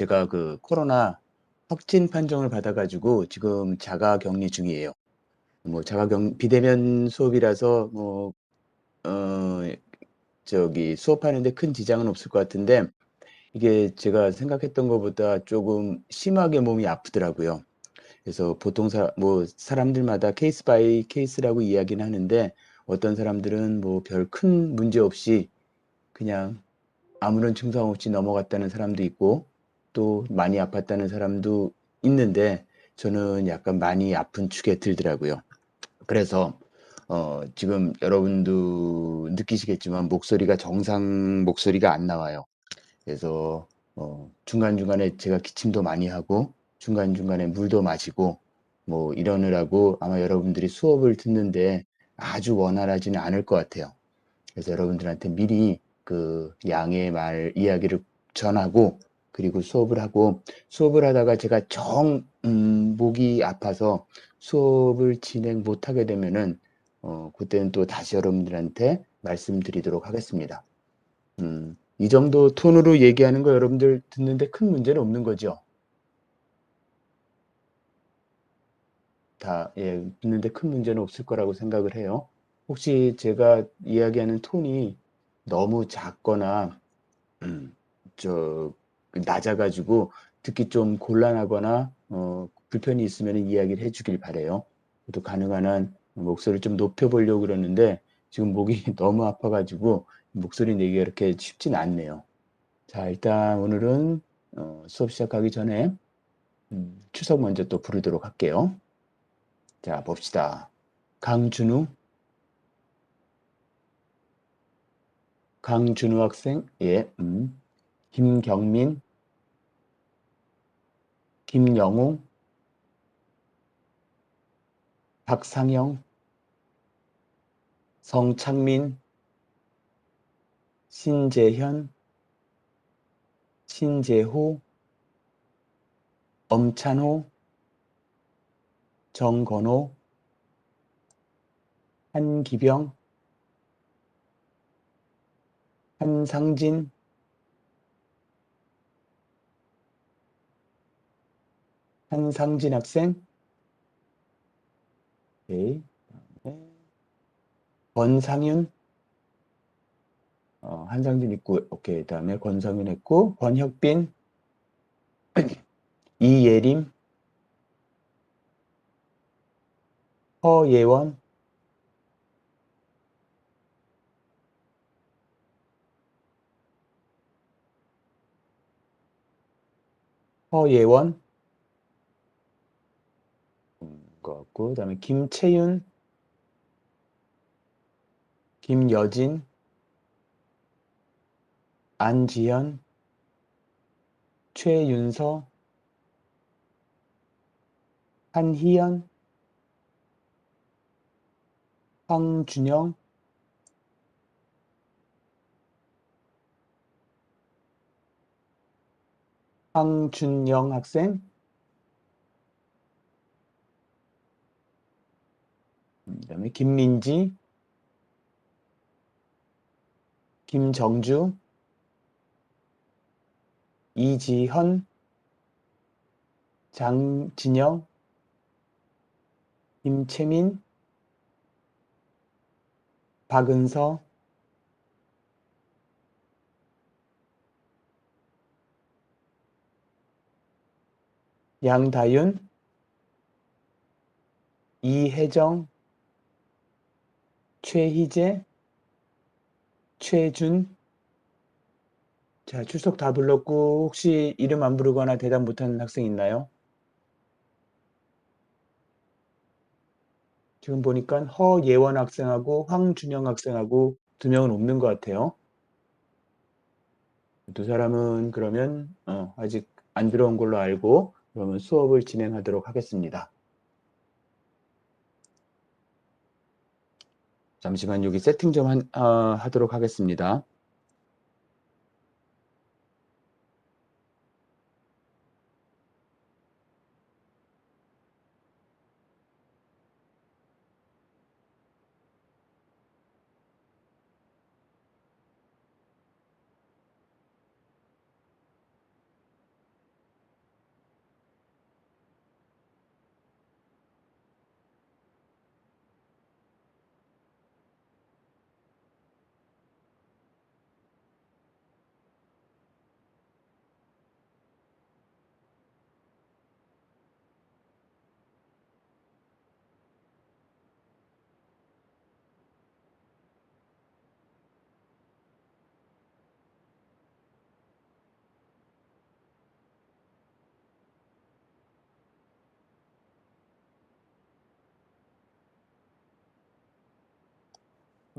제가 그 코로나 확진 판정을 받아가지고 지금 자가 격리 중이에요. 뭐 비대면 수업이라서 어, 수업하는데 큰 지장은 없을 것 같은데 이게 제가 생각했던 것보다 조금 심하게 몸이 아프더라고요. 그래서 보통 사람들마다 케이스 바이 케이스라고 이야기는 하는데 어떤 사람들은 뭐 별 큰 문제 없이 그냥 아무런 증상 없이 넘어갔다는 사람도 있고 또 많이 아팠다는 사람도 있는데 저는 약간 많이 아픈 축에 들더라고요. 그래서 지금 여러분도 느끼시겠지만 목소리가 정상 목소리가 안 나와요. 그래서 중간중간에 제가 기침도 많이 하고 중간중간에 물도 마시고 뭐 이러느라고 아마 여러분들이 수업을 듣는데 아주 원활하지는 않을 것 같아요. 그래서 여러분들한테 미리 그 양의 이야기를 전하고 그리고 수업을 하다가 제가 목이 아파서 수업을 진행 못하게 되면은 그때는 또 다시 여러분들한테 말씀드리도록 하겠습니다. 이 정도 톤으로 얘기하는 거 여러분들 듣는데 큰 문제는 없는 거죠? 듣는데 큰 문제는 없을 거라고 생각을 해요. 혹시 제가 이야기하는 톤이 너무 작거나 음, 저 낮아가지고 듣기 좀 곤란하거나 불편이 있으면 이야기를 해주길 바래요. 또 가능한 한 목소리를 좀 높여보려고 그러는데 지금 목이 너무 아파가지고 목소리 내기가 이렇게 쉽진 않네요. 자, 일단 오늘은 수업 시작하기 전에 추석 먼저 또 부르도록 할게요. 자, 봅시다. 강준우, 강준우 학생, 예, 김경민, 김영웅, 박상영, 성창민, 신재현, 신재호, 엄찬호, 정건호, 한기병, 한상진, 한상진 학생, 오케이. 권상윤, 한상진 있고, 오케이. 다음에 권상윤 했고, 권혁빈, 이예림, 허예원, 허예원, 것 같고, 그다음에 김채윤, 김여진, 안지현, 최윤서, 한희연, 황준영, 황준영 학생, 그다음에 김민지, 김정주, 이지현, 장진영, 김채민, 박은서, 양다윤, 이혜정, 최희재, 최준. 자, 출석 다 불렀고 혹시 이름 안 부르거나 대답 못하는 학생 있나요? 지금 보니까 허예원 학생하고 황준영 학생하고 두 명은 없는 것 같아요. 두 사람은 그러면 아직 안 들어온 걸로 알고 그러면 수업을 진행하도록 하겠습니다. 잠시만 여기 세팅 좀 하도록 하겠습니다.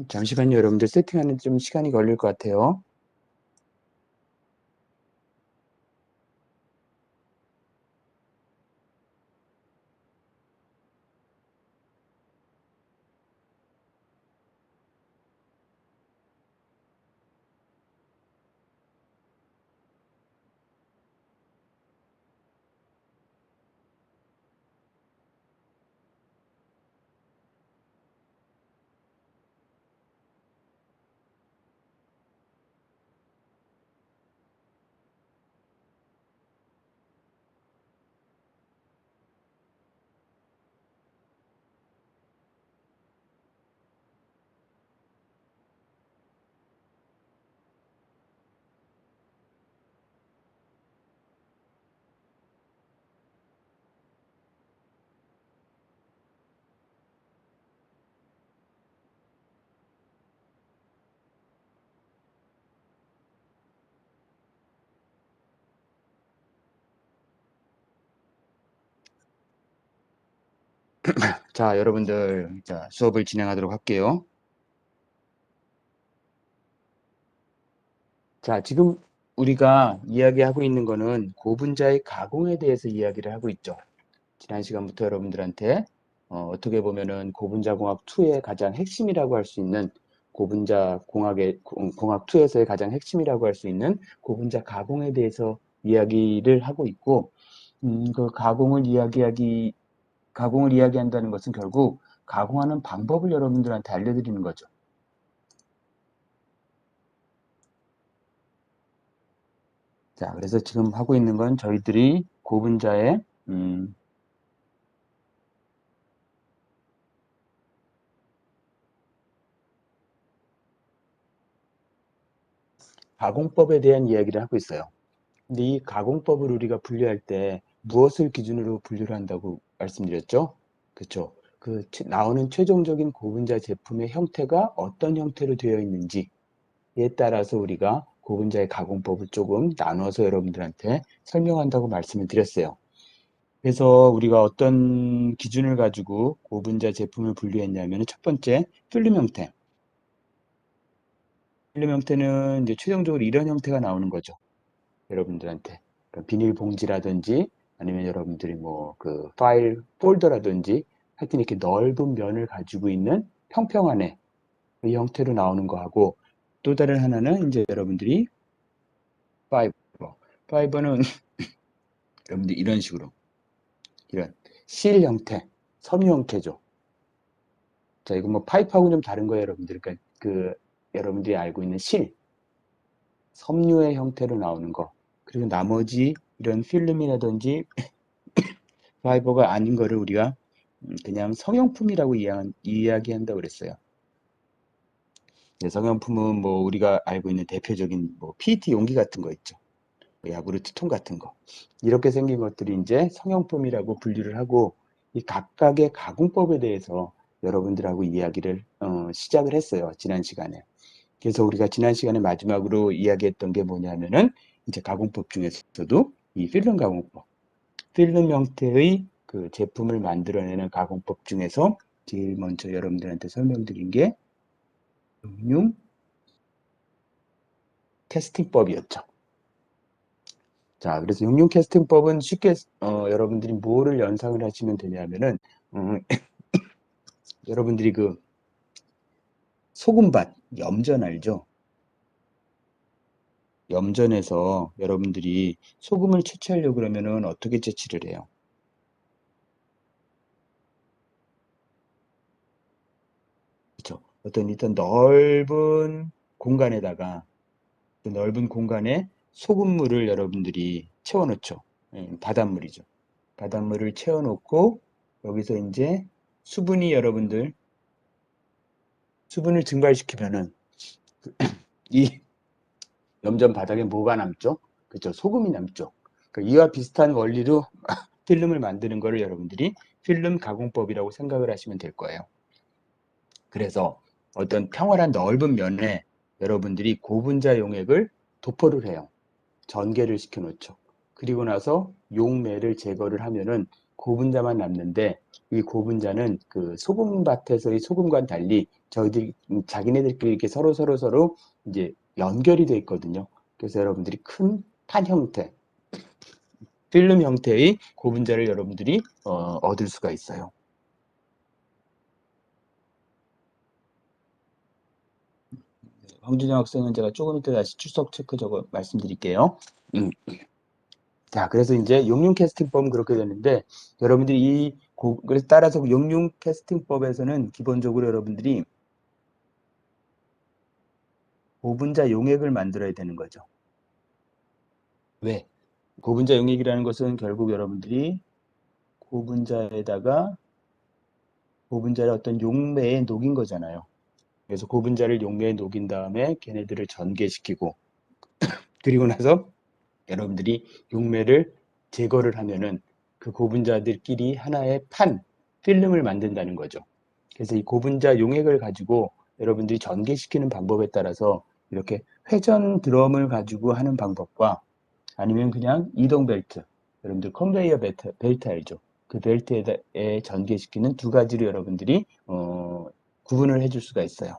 잠시만요. 여러분들 세팅하는 좀 시간이 걸릴 것 같아요. 자, 여러분들, 자, 수업을 진행하도록 할게요. 자, 지금 우리가 이야기하고 있는 거는 고분자의 가공에 대해서 이야기를 하고 있죠. 지난 시간부터 여러분들한테 어떻게 보면은 고분자 공학 2의 가장 핵심이라고 할 수 있는 고분자 공학의 공학 2에서의 가장 핵심이라고 할 수 있는 고분자 가공에 대해서 이야기를 하고 있고, 그 가공을 이야기한다는 것은 결국 가공하는 방법을 여러분들한테 알려드리는 거죠. 자, 그래서 지금 하고 있는 건 저희들이 고분자의 가공법에 대한 이야기를 하고 있어요. 근데 이 가공법을 우리가 분류할 때 무엇을 기준으로 분류를 한다고 말씀드렸죠? 그렇죠. 나오는 최종적인 고분자 제품의 형태가 어떤 형태로 되어 있는지에 따라서 우리가 고분자의 가공법을 조금 나눠서 여러분들한테 설명한다고 말씀을 드렸어요. 그래서 우리가 어떤 기준을 가지고 고분자 제품을 분류했냐면 첫 번째 필름 형태. 필름 형태는 이제 최종적으로 이런 형태가 나오는 거죠. 여러분들한테. 그러니까 비닐봉지라든지 아니면 여러분들이 뭐 그 파일 폴더라든지 하여튼 이렇게 넓은 면을 가지고 있는 평평한 애, 그 형태로 나오는 거하고 또 다른 하나는 이제 여러분들이 파이버. 파이버는 여러분들 이런 식으로 이런 실 형태, 섬유 형태죠. 자, 이거 뭐 파이프하고는 좀 다른 거예요, 여러분들. 그러니까 그 여러분들이 알고 있는 실, 섬유의 형태로 나오는 거. 그리고 나머지 이런 필름이라든지 파이버가 아닌 거를 우리가 그냥 성형품이라고 이야기한다고 그랬어요. 네, 성형품은 뭐 우리가 알고 있는 대표적인 뭐 PET 용기 같은 거 있죠. 야구르트 통 같은 거. 이렇게 생긴 것들이 이제 성형품이라고 분류를 하고 이 각각의 가공법에 대해서 여러분들하고 이야기를 시작을 했어요. 지난 시간에. 그래서 우리가 지난 시간에 마지막으로 이야기했던 게 뭐냐면은 이제 가공법 중에서도 이 필름 가공법, 필름 형태의 그 제품을 만들어내는 가공법 중에서 제일 먼저 여러분들한테 설명드린 게 응용 캐스팅법이었죠. 자, 그래서 응용 캐스팅법은 쉽게 여러분들이 뭐를 연상을 하시면 되냐면은 여러분들이 그 소금밭 염전 알죠? 염전에서 여러분들이 소금을 채취하려고 그러면은 어떻게 채취를 해요? 그렇죠. 어떤 일단 넓은 공간에다가 그 넓은 공간에 소금물을 여러분들이 채워놓죠. 바닷물이죠. 바닷물을 채워놓고 여기서 이제 수분이 여러분들 수분을 증발시키면은 이 염전 바닥에 뭐가 남죠? 그렇죠. 소금이 남죠. 그러니까 이와 비슷한 원리로 필름을 만드는 거를 여러분들이 필름 가공법이라고 생각을 하시면 될 거예요. 그래서 어떤 평활한 넓은 면에 여러분들이 고분자 용액을 도포를 해요. 전개를 시켜 놓죠. 그리고 나서 용매를 제거를 하면은 고분자만 남는데 이 고분자는 그 소금밭에서의 소금과는 달리 저희들이 자기네들끼리 이렇게 서로 이제 연결이 돼 있거든요. 그래서 여러분들이 큰 판 형태, 필름 형태의 고분자를 여러분들이 얻을 수가 있어요. 황준영 학생은 제가 조금 이따 다시 출석 체크 저거 말씀드릴게요. 자, 그래서 이제 용융 캐스팅법은 그렇게 되는데 여러분들이 그래서 따라서 용융 캐스팅법에서는 기본적으로 여러분들이 고분자 용액을 만들어야 되는 거죠. 왜? 고분자 용액이라는 것은 결국 여러분들이 고분자에다가 고분자를 어떤 용매에 녹인 거잖아요. 그래서 고분자를 용매에 녹인 다음에 걔네들을 전개시키고 그리고 나서 여러분들이 용매를 제거를 하면은 그 고분자들끼리 하나의 필름을 만든다는 거죠. 그래서 이 고분자 용액을 가지고 여러분들이 전개시키는 방법에 따라서 이렇게 회전 드럼을 가지고 하는 방법과 아니면 그냥 이동 벨트, 여러분들 컨베이어 벨트 알죠? 그 벨트에 전개시키는 두 가지로 여러분들이 구분을 해줄 수가 있어요.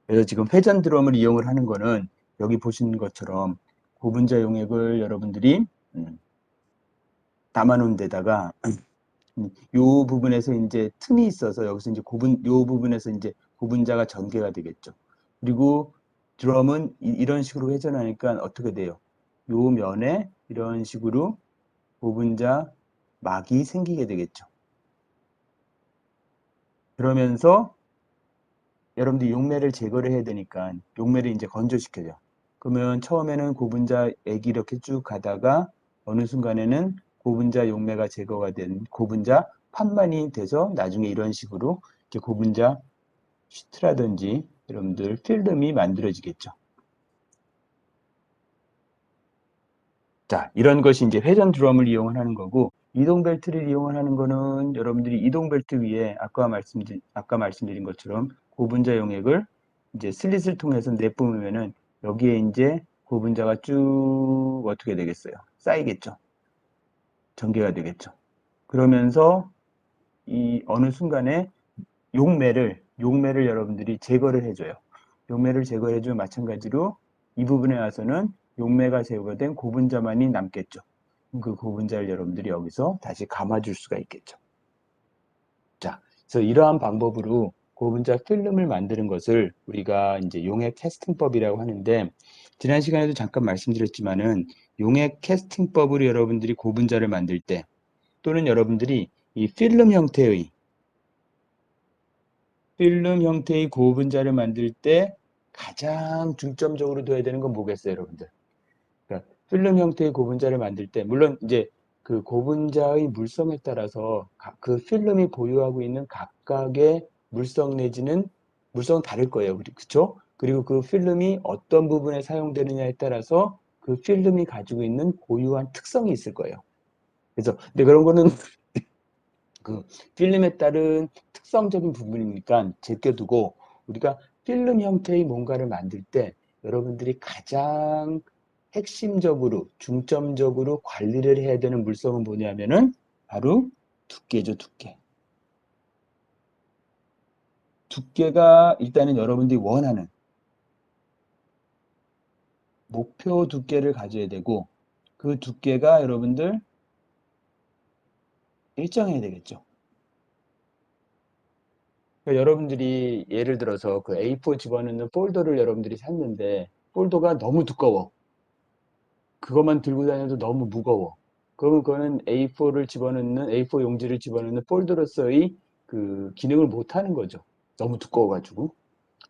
그래서 지금 회전 드럼을 이용을 하는 거는 여기 보시는 것처럼 고분자 용액을 여러분들이 담아놓은 데다가 요 부분에서 이제 틈이 있어서 여기서 이제 요 부분에서 이제 고분자가 전개가 되겠죠. 그리고 드럼은 이런 식으로 회전하니까 어떻게 돼요? 요 면에 이런 식으로 고분자 막이 생기게 되겠죠. 그러면서 여러분들 용매를 제거를 해야 되니까 용매를 이제 건조시켜요. 그러면 처음에는 고분자 액이 이렇게 쭉 가다가 어느 순간에는 고분자 용매가 제거가 된 고분자 판만이 돼서 나중에 이런 식으로 이렇게 고분자 시트라든지 여러분들 필름이 만들어지겠죠. 자, 이런 것이 이제 회전 드럼을 이용하는 거고 이동 벨트를 이용하는 거는 여러분들이 이동 벨트 위에 아까 말씀드린 것처럼 고분자 용액을 이제 슬릿을 통해서 내뿜으면은 여기에 이제 고분자가 쭉 어떻게 되겠어요? 쌓이겠죠. 전개가 되겠죠. 그러면서 이 어느 순간에 용매를 여러분들이 제거를 해줘요. 용매를 제거해주면 마찬가지로 이 부분에 와서는 용매가 제거된 고분자만이 남겠죠. 그 고분자를 여러분들이 여기서 다시 감아줄 수가 있겠죠. 자, 그래서 이러한 방법으로 고분자 필름을 만드는 것을 우리가 이제 용액 캐스팅법이라고 하는데 지난 시간에도 잠깐 말씀드렸지만은 용액 캐스팅법으로 여러분들이 고분자를 만들 때 또는 여러분들이 이 필름 형태의 고분자를 만들 때 가장 중점적으로 둬야 되는 건 뭐겠어요, 여러분들? 그러니까 필름 형태의 고분자를 만들 때 물론 이제 그 고분자의 물성에 따라서 그 필름이 보유하고 있는 각각의 물성 내지는 물성은 다를 거예요. 그렇죠? 그리고 그 필름이 어떤 부분에 사용되느냐에 따라서 그 필름이 가지고 있는 고유한 특성이 있을 거예요. 그래서 근데 그런 거는 그 필름에 따른 특성적인 부분이니까 제껴두고 우리가 필름 형태의 뭔가를 만들 때 여러분들이 가장 핵심적으로 중점적으로 관리를 해야 되는 물성은 뭐냐면은 바로 두께죠, 두께. 두께가 일단은 여러분들이 원하는 목표 두께를 가져야 되고 그 두께가 여러분들 일정해야 되겠죠. 그러니까 여러분들이 예를 들어서 그 A4 집어넣는 폴더를 여러분들이 샀는데 폴더가 너무 두꺼워. 그것만 들고 다녀도 너무 무거워. 그러면 그거는 A4 용지를 집어넣는 폴더로서의 그 기능을 못 하는 거죠. 너무 두꺼워가지고.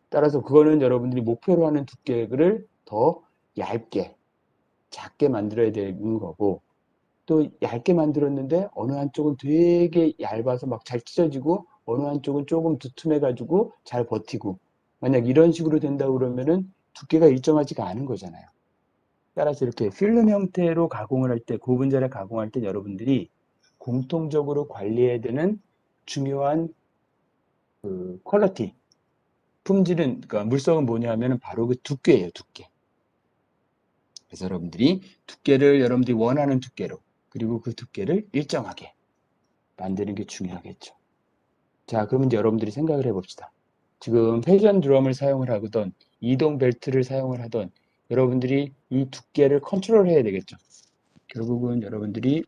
따라서 그거는 여러분들이 목표로 하는 두께를 더 얇게, 작게 만들어야 되는 거고, 또 얇게 만들었는데 어느 한쪽은 되게 얇아서 막 잘 찢어지고, 어느 한쪽은 조금 두툼해가지고 잘 버티고, 만약 이런 식으로 된다 그러면은 두께가 일정하지가 않은 거잖아요. 따라서 이렇게 필름 형태로 가공을 할 때, 고분자를 가공할 때 여러분들이 공통적으로 관리해야 되는 중요한 그 퀄리티, 품질은, 그러니까 물성은 뭐냐 하면 바로 그 두께예요, 두께. 그래서 여러분들이 두께를 여러분들이 원하는 두께로, 그리고 그 두께를 일정하게 만드는 게 중요하겠죠. 자, 그러면 이제 여러분들이 생각을 해봅시다. 지금 회전 드럼을 사용을 하거든 이동 벨트를 사용을 하던 여러분들이 이 두께를 컨트롤 해야 되겠죠. 결국은 여러분들이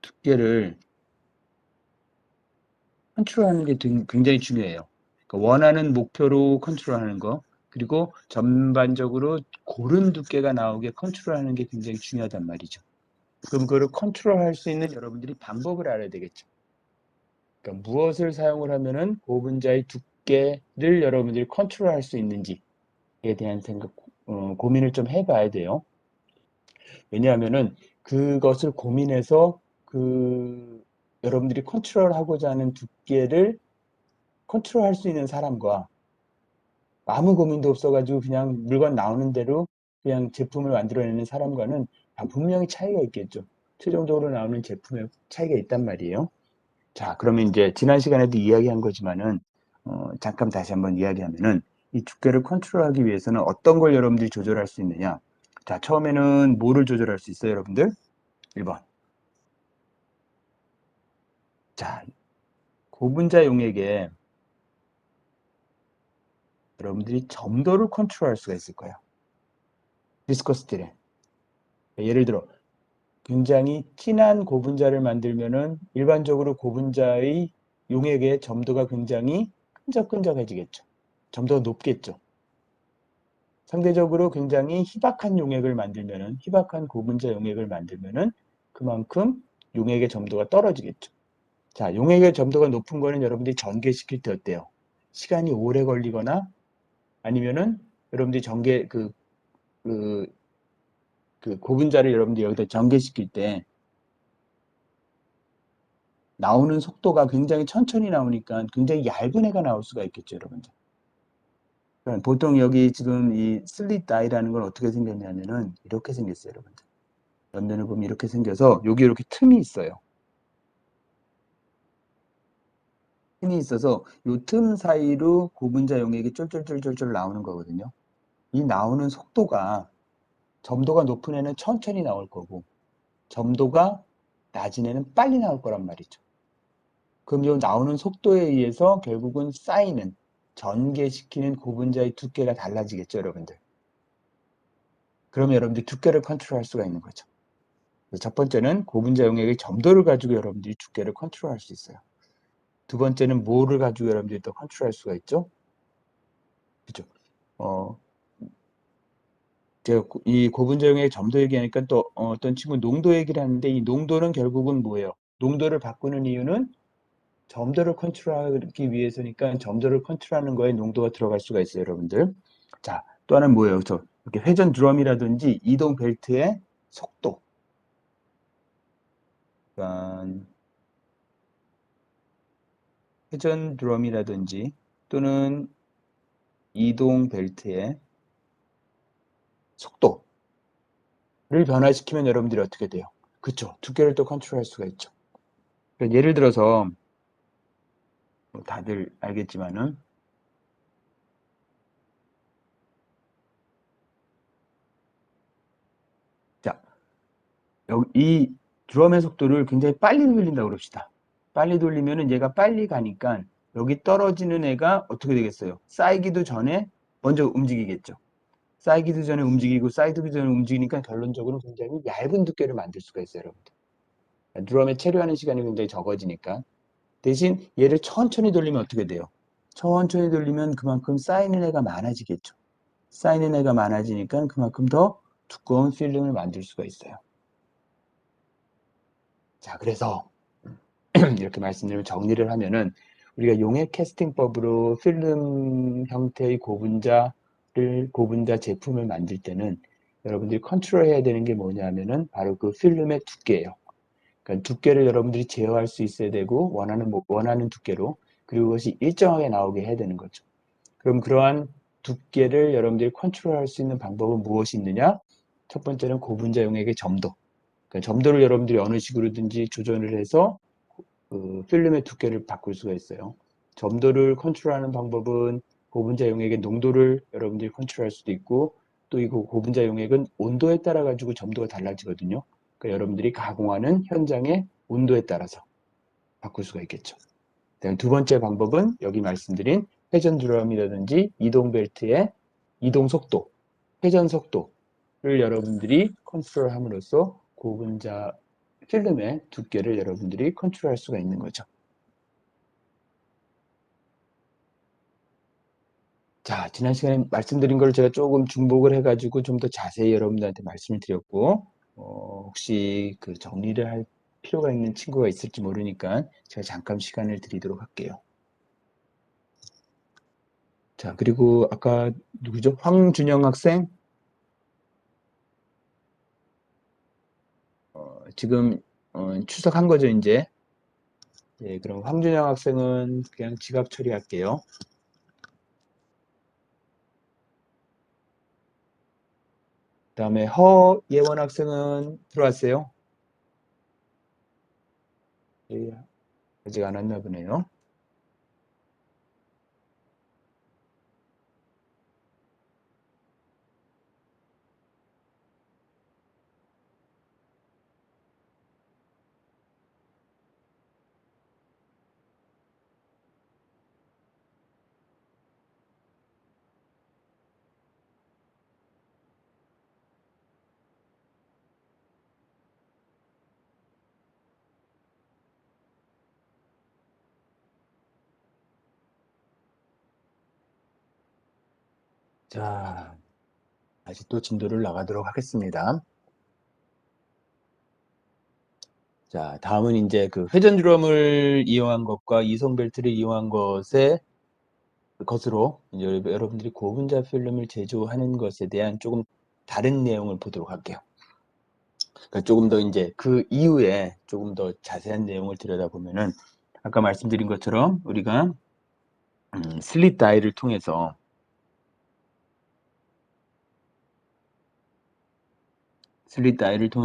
두께를 컨트롤하는 게 굉장히 중요해요. 그러니까 원하는 목표로 컨트롤하는 거, 그리고 전반적으로 고른 두께가 나오게 컨트롤하는 게 굉장히 중요하단 말이죠. 그럼 그걸 컨트롤할 수 있는 여러분들이 방법을 알아야 되겠죠. 그러니까 무엇을 사용을 하면은 고분자의 두께를 여러분들이 컨트롤할 수 있는지에 대한 생각, 고민을 좀 해봐야 돼요. 왜냐하면은 그것을 고민해서 여러분들이 컨트롤하고자 하는 두께를 컨트롤할 수 있는 사람과 아무 고민도 없어가지고 그냥 물건 나오는 대로 그냥 제품을 만들어내는 사람과는 분명히 차이가 있겠죠. 최종적으로 나오는 제품에 차이가 있단 말이에요. 자, 그러면 이제 지난 시간에도 이야기한 거지만은 잠깐 다시 한번 이야기하면은 이 두께를 컨트롤하기 위해서는 어떤 걸 여러분들이 조절할 수 있느냐? 자, 처음에는 뭐를 조절할 수 있어요, 여러분들? 1번. 자, 고분자 용액에 여러분들이 점도를 컨트롤할 수가 있을 거예요. 비스코시티를. 예를 들어 굉장히 진한 고분자를 만들면은 일반적으로 고분자의 용액의 점도가 굉장히 끈적끈적해지겠죠. 점도가 높겠죠. 상대적으로 굉장히 희박한 용액을 만들면은 희박한 고분자 용액을 만들면은 그만큼 용액의 점도가 떨어지겠죠. 자, 용액의 점도가 높은 거는 여러분들이 전개시킬 때 어때요? 시간이 오래 걸리거나 아니면은 여러분들이 고분자를 여러분들이 여기다 전개시킬 때 나오는 속도가 굉장히 천천히 나오니까 굉장히 얇은 애가 나올 수가 있겠죠, 여러분들. 보통 여기 지금 이 슬릿 다이라는 건 어떻게 생겼냐면은 이렇게 생겼어요, 여러분들. 옆면을 보면 이렇게 생겨서 여기 이렇게 틈이 있어요. 틈이 있어서 이 틈 사이로 고분자 용액이 쫄쫄쫄쫄쫄 나오는 거거든요. 이 나오는 속도가 점도가 높은 애는 천천히 나올 거고 점도가 낮은 애는 빨리 나올 거란 말이죠. 그럼 이 나오는 속도에 의해서 결국은 쌓이는 전개시키는 고분자의 두께가 달라지겠죠, 여러분들. 그러면 여러분들이 두께를 컨트롤할 수가 있는 거죠. 첫 번째는 고분자 용액의 점도를 가지고 여러분들이 두께를 컨트롤할 수 있어요. 두 번째는 뭐를 가지고 여러분들이 또 컨트롤할 수가 있죠? 그죠? 제가 이 고분자 용액의 점도 얘기하니까 또 어떤 친구 농도 얘기를 하는데 이 농도는 결국은 뭐예요? 농도를 바꾸는 이유는 점도를 컨트롤하기 위해서니까 점도를 컨트롤하는 거에 농도가 들어갈 수가 있어요, 여러분들. 자, 또 하나는 뭐예요? 이렇게 회전 드럼이라든지 이동 벨트의 속도. 그러니까 회전 드럼이라든지 또는 이동 벨트의 속도를 변화시키면 여러분들이 어떻게 돼요? 그쵸? 두께를 또 컨트롤할 수가 있죠. 그러니까 예를 들어서 다들 알겠지만은 자, 이 드럼의 속도를 굉장히 빨리 돌린다고 그럽시다. 빨리 돌리면은 얘가 빨리 가니까 여기 떨어지는 애가 어떻게 되겠어요? 쌓이기도 전에 먼저 움직이겠죠. 쌓이기도 전에 움직이고 쌓이기도 전에 움직이니까 결론적으로 굉장히 얇은 두께를 만들 수가 있어요, 여러분들. 드럼에 체류하는 시간이 굉장히 적어지니까. 대신 얘를 천천히 돌리면 어떻게 돼요? 천천히 돌리면 그만큼 쌓이는 애가 많아지겠죠. 쌓이는 애가 많아지니까 그만큼 더 두꺼운 필름을 만들 수가 있어요. 자, 그래서 이렇게 말씀드리면 정리를 하면은 우리가 용액 캐스팅법으로 필름 형태의 고분자 제품을 만들 때는 여러분들이 컨트롤 해야 되는 게 뭐냐면은 바로 그 필름의 두께예요. 그러니까 두께를 여러분들이 제어할 수 있어야 되고 원하는 두께로 그리고 그것이 일정하게 나오게 해야 되는 거죠. 그럼 그러한 두께를 여러분들이 컨트롤할 수 있는 방법은 무엇이 있느냐? 첫 번째는 고분자 용액의 점도. 그러니까 점도를 여러분들이 어느 식으로든지 조절을 해서 필름의 두께를 바꿀 수가 있어요. 점도를 컨트롤하는 방법은 고분자 용액의 농도를 여러분들이 컨트롤할 수도 있고 또 이 고분자 용액은 온도에 따라 가지고 점도가 달라지거든요. 그러니까 여러분들이 가공하는 현장의 온도에 따라서 바꿀 수가 있겠죠. 두 번째 방법은 여기 말씀드린 회전 드럼이라든지 이동 벨트의 이동 속도, 회전 속도를 여러분들이 컨트롤함으로써 고분자 필름의 두께를 여러분들이 컨트롤할 수가 있는 거죠. 자, 지난 시간에 말씀드린 걸 제가 조금 중복을 해가지고 좀 더 자세히 여러분들한테 말씀을 드렸고, 혹시 그 정리를 할 필요가 있는 친구가 있을지 모르니까 제가 잠깐 시간을 드리도록 할게요. 자, 그리고 아까 누구죠? 황준영 학생? 지금 추석한 거죠, 이제? 네, 그럼 황준영 학생은 그냥 지갑 처리할게요. 그 다음에 허예원 학생은 들어왔어요? 예, 아직 안 왔나 보네요. 자, 다시 또 진도를 나가도록 하겠습니다. 자, 다음은 이제 그 회전 드럼을 이용한 것과 이송 벨트를 이용한 것으로 이제 여러분들이 고분자 필름을 제조하는 것에 대한 조금 다른 내용을 보도록 할게요. 그러니까 조금 더 이제 그 이후에 조금 더 자세한 내용을 들여다보면은 아까 말씀드린 것처럼 우리가 슬립 다이를 통해서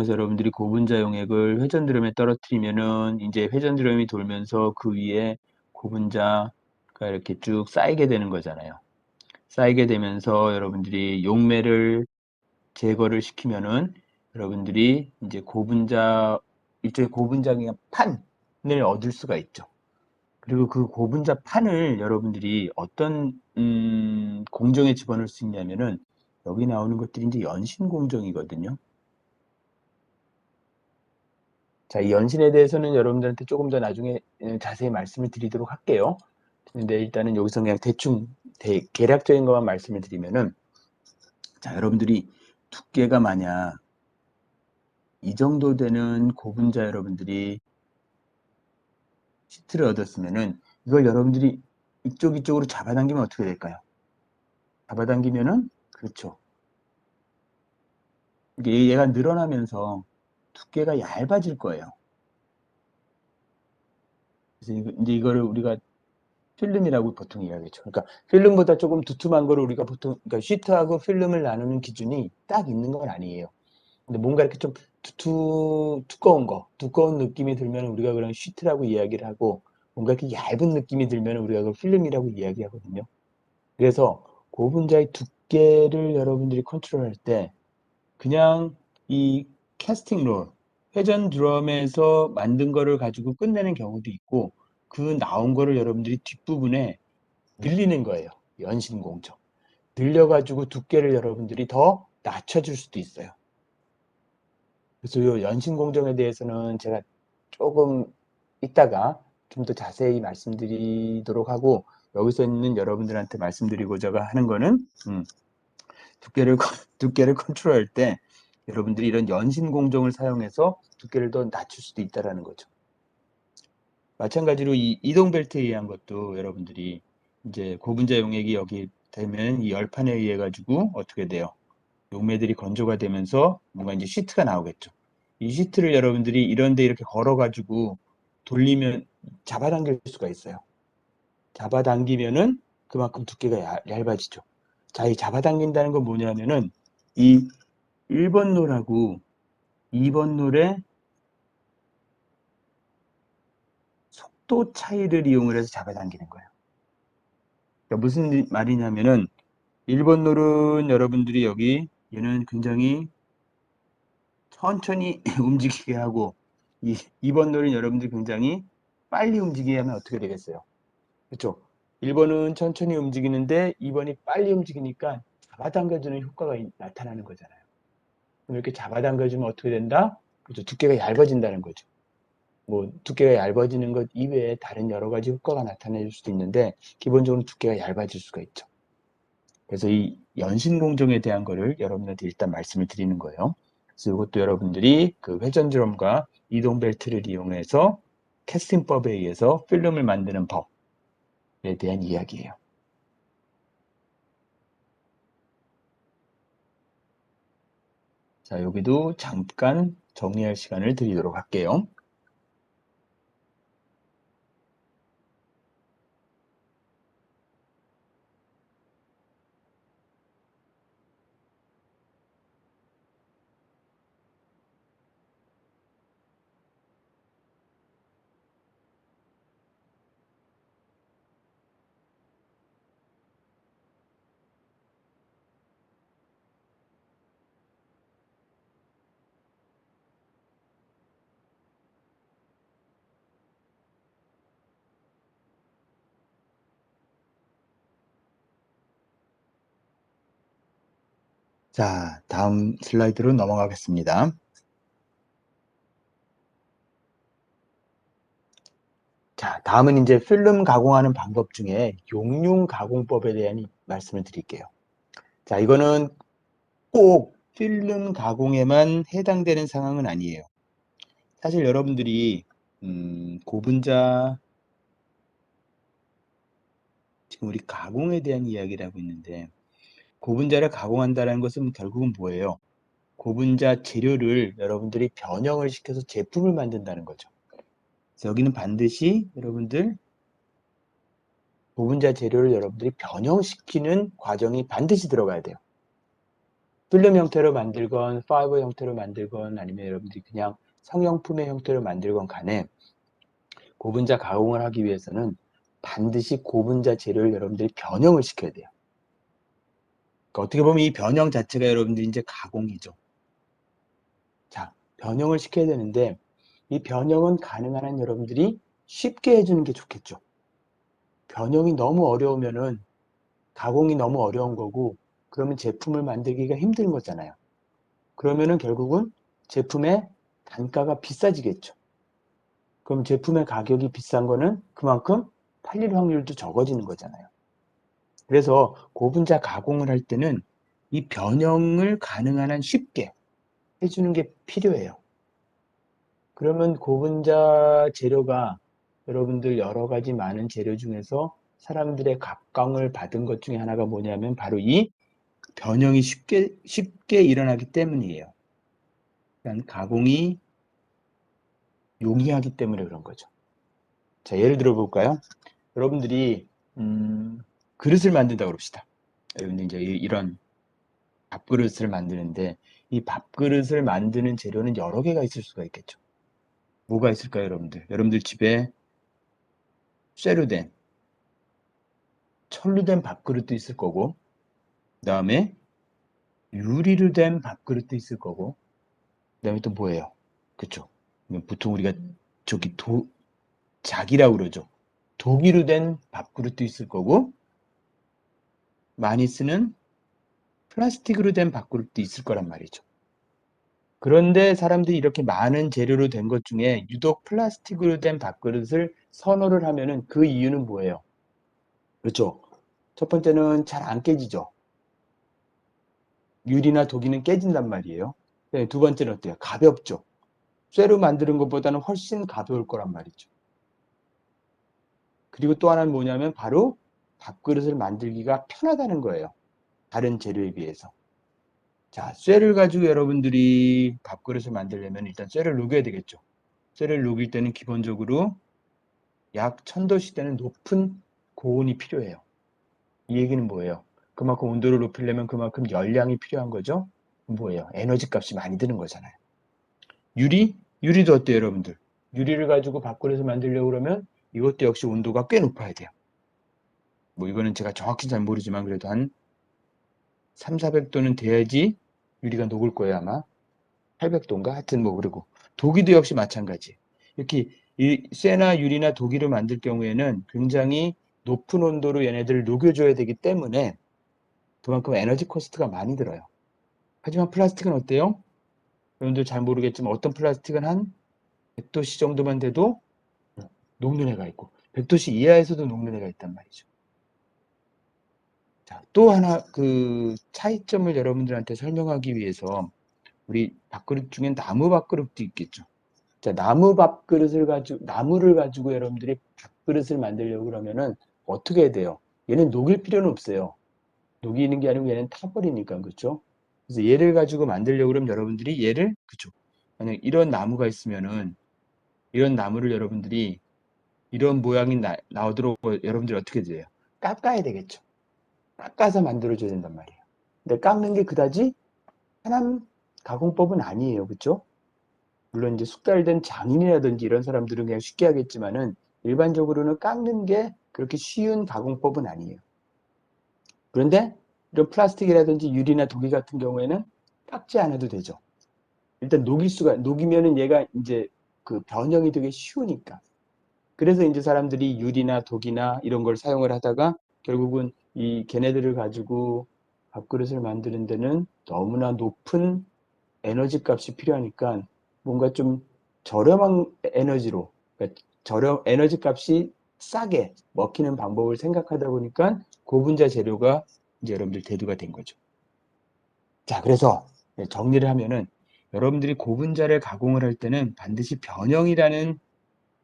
여러분들이 고분자 용액을 회전 드럼에 떨어뜨리면은 이제 회전 드럼이 돌면서 그 위에 고분자가 이렇게 쭉 쌓이게 되는 거잖아요. 쌓이게 되면서 여러분들이 용매를 제거를 시키면은 여러분들이 이제 일종의 고분자 그냥 판을 얻을 수가 있죠. 그리고 그 고분자 판을 여러분들이 어떤 공정에 집어넣을 수 있냐면은 여기 나오는 것들이 이제 연신 공정이거든요. 자, 이 연신에 대해서는 여러분들한테 조금 더 나중에 자세히 말씀을 드리도록 할게요. 근데 일단은 여기서 그냥 대충 개략적인 것만 말씀을 드리면은, 자, 여러분들이 두께가 만약 이 정도 되는 고분자 여러분들이 시트를 얻었으면은 이걸 여러분들이 이쪽으로 잡아당기면 어떻게 될까요? 잡아당기면은 그렇죠. 이게 얘가 늘어나면서 두께가 얇아질 거예요. 그래서 이제 이거를 우리가 필름이라고 보통 이야기하죠. 그러니까 필름보다 조금 두툼한 거를 우리가 보통, 그러니까 시트하고 필름을 나누는 기준이 딱 있는 건 아니에요. 근데 뭔가 이렇게 좀 두꺼운 느낌이 들면 우리가 그런 시트라고 이야기를 하고, 뭔가 이렇게 얇은 느낌이 들면 우리가 그걸 필름이라고 이야기하거든요. 그래서 고분자의 두께를 여러분들이 컨트롤할 때 그냥 이 캐스팅 롤, 회전 드럼에서 만든 거를 가지고 끝내는 경우도 있고, 그 나온 거를 여러분들이 뒷부분에 늘리는 거예요. 연신 공정. 늘려가지고 두께를 여러분들이 더 낮춰줄 수도 있어요. 그래서 이 연신 공정에 대해서는 제가 조금 이따가 좀 더 자세히 말씀드리도록 하고, 여기서 있는 여러분들한테 말씀드리고자 하는 거는 두께를 컨트롤할 때 여러분들이 이런 연신 공정을 사용해서 두께를 더 낮출 수도 있다라는 거죠. 마찬가지로 이 이동 벨트에 의한 것도 여러분들이 이제 고분자 용액이 여기 되면 이 열판에 의해 가지고 어떻게 돼요? 용매들이 건조가 되면서 뭔가 이제 시트가 나오겠죠. 이 시트를 여러분들이 이런데 이렇게 걸어 가지고 돌리면 잡아당길 수가 있어요. 잡아당기면은 그만큼 두께가 얇아지죠. 자, 이 잡아당긴다는 건 뭐냐면은 이 1번 롤하고 2번 롤의 속도 차이를 이용을 해서 잡아당기는 거예요. 그러니까 무슨 말이냐면은 1번 롤은 여러분들이 여기 얘는 굉장히 천천히 움직이게 하고 2번 놀이는 여러분들이 굉장히 빨리 움직이게 하면 어떻게 되겠어요? 그렇죠? 1번은 천천히 움직이는데 2번이 빨리 움직이니까 잡아당겨주는 효과가 나타나는 거잖아요. 그럼 이렇게 잡아당겨주면 어떻게 된다? 그렇죠? 두께가 얇아진다는 거죠. 뭐 두께가 얇아지는 것 이외에 다른 여러 가지 효과가 나타날 수도 있는데 기본적으로 두께가 얇아질 수가 있죠. 그래서 이 연신공정에 대한 거를 여러분한테 일단 말씀을 드리는 거예요. 그래서 이것도 여러분들이 그 회전드럼과 이동 벨트를 이용해서 캐스팅법에 의해서 필름을 만드는 법에 대한 이야기예요. 자, 여기도 잠깐 정리할 시간을 드리도록 할게요. 자, 다음 슬라이드로 넘어가겠습니다. 자, 다음은 이제 필름 가공하는 방법 중에 용융 가공법에 대한 말씀을 드릴게요. 자, 이거는 꼭 필름 가공에만 해당되는 상황은 아니에요. 사실 여러분들이 고분자, 지금 우리 가공에 대한 이야기를 하고 있는데 고분자를 가공한다는 것은 결국은 뭐예요? 고분자 재료를 여러분들이 변형을 시켜서 제품을 만든다는 거죠. 그래서 여기는 반드시 여러분들 고분자 재료를 여러분들이 변형시키는 과정이 반드시 들어가야 돼요. 필름 형태로 만들건 파이버 형태로 만들건 아니면 여러분들이 그냥 성형품의 형태로 만들건 간에 고분자 가공을 하기 위해서는 반드시 고분자 재료를 여러분들이 변형을 시켜야 돼요. 그러니까 어떻게 보면 이 변형 자체가 여러분들이 이제 가공이죠. 자, 변형을 시켜야 되는데 이 변형은 가능한 한 여러분들이 쉽게 해주는 게 좋겠죠. 변형이 너무 어려우면은 가공이 너무 어려운 거고 그러면 제품을 만들기가 힘든 거잖아요. 그러면은 결국은 제품의 단가가 비싸지겠죠. 그럼 제품의 가격이 비싼 거는 그만큼 팔릴 확률도 적어지는 거잖아요. 그래서 고분자 가공을 할 때는 이 변형을 가능한 한 쉽게 해주는 게 필요해요. 그러면 고분자 재료가 여러분들 여러 가지 많은 재료 중에서 사람들의 각광을 받은 것 중에 하나가 뭐냐면 바로 이 변형이 쉽게 일어나기 때문이에요. 그러니까 가공이 용이하기 때문에 그런 거죠. 자, 예를 들어 볼까요? 여러분들이 그릇을 만든다고 그럽시다. 여러분들 이제 이런 밥그릇을 만드는데 이 밥그릇을 만드는 재료는 여러 개가 있을 수가 있겠죠. 뭐가 있을까요, 여러분들? 여러분들 집에 쇠로 된, 철로 된 밥그릇도 있을 거고, 그 다음에 유리로 된 밥그릇도 있을 거고, 그 다음에 또 뭐예요? 그쵸? 보통 우리가 저기 작이라고 그러죠. 도기로 된 밥그릇도 있을 거고, 많이 쓰는 플라스틱으로 된 밥그릇도 있을 거란 말이죠. 그런데 사람들이 이렇게 많은 재료로 된 것 중에 유독 플라스틱으로 된 밥그릇을 선호를 하면은 그 이유는 뭐예요? 그렇죠. 첫 번째는 잘 안 깨지죠. 유리나 도기는 깨진단 말이에요. 네, 두 번째는 어때요? 가볍죠. 쇠로 만드는 것보다는 훨씬 가벼울 거란 말이죠. 그리고 또 하나는 뭐냐면 바로 밥그릇을 만들기가 편하다는 거예요. 다른 재료에 비해서. 자, 쇠를 가지고 여러분들이 밥그릇을 만들려면 일단 쇠를 녹여야 되겠죠. 쇠를 녹일 때는 기본적으로 약 1000도 시대는 높은 고온이 필요해요. 이 얘기는 뭐예요? 그만큼 온도를 높이려면 그만큼 열량이 필요한 거죠? 뭐예요? 에너지 값이 많이 드는 거잖아요. 유리도 어때요, 여러분들? 유리를 가지고 밥그릇을 만들려고 그러면 이것도 역시 온도가 꽤 높아야 돼요. 뭐 이거는 제가 정확히 잘 모르지만 그래도 한 3, 400도는 돼야지 유리가 녹을 거예요, 아마. 800도인가? 하여튼 뭐 그러고 도기도 역시 마찬가지. 이렇게 이 쇠나 유리나 도기를 만들 경우에는 굉장히 높은 온도로 얘네들을 녹여줘야 되기 때문에 그만큼 에너지 코스트가 많이 들어요. 하지만 플라스틱은 어때요? 여러분들 잘 모르겠지만 어떤 플라스틱은 한 100도씨 정도만 돼도 녹는 애가 있고 100도씨 이하에서도 녹는 애가 있단 말이죠. 자, 또 하나 그 차이점을 여러분들한테 설명하기 위해서 우리 밥그릇 중엔 나무 밥그릇도 있겠죠. 자, 나무를 가지고 여러분들이 밥그릇을 만들려고 그러면은 어떻게 해야 돼요? 얘는 녹일 필요는 없어요. 녹이는 게 아니고 얘는 타버리니까, 그렇죠? 그래서 얘를 가지고 만들려고 그러면 여러분들이 얘를, 그쵸? 만약 이런 나무가 있으면은 이런 나무를 여러분들이 이런 모양이 나오도록 여러분들이 어떻게 돼요? 깎아야 되겠죠. 깎아서 만들어줘야 된단 말이에요. 근데 깎는 게 그다지 편한 가공법은 아니에요. 그렇죠? 물론 이제 숙달된 장인이라든지 이런 사람들은 그냥 쉽게 하겠지만은 일반적으로는 깎는 게 그렇게 쉬운 가공법은 아니에요. 그런데 이런 플라스틱이라든지 유리나 도기 같은 경우에는 깎지 않아도 되죠. 일단 녹이면은 얘가 이제 그 변형이 되게 쉬우니까. 그래서 이제 사람들이 유리나 독이나 이런 걸 사용을 하다가 결국은 이 걔네들을 가지고 밥그릇을 만드는 데는 너무나 높은 에너지 값이 필요하니까 뭔가 좀 저렴한 에너지로, 그러니까 에너지 값이 싸게 먹히는 방법을 생각하다 보니까 고분자 재료가 이제 여러분들 대두가 된 거죠. 자, 그래서 정리를 하면은 여러분들이 고분자를 가공을 할 때는 반드시 변형이라는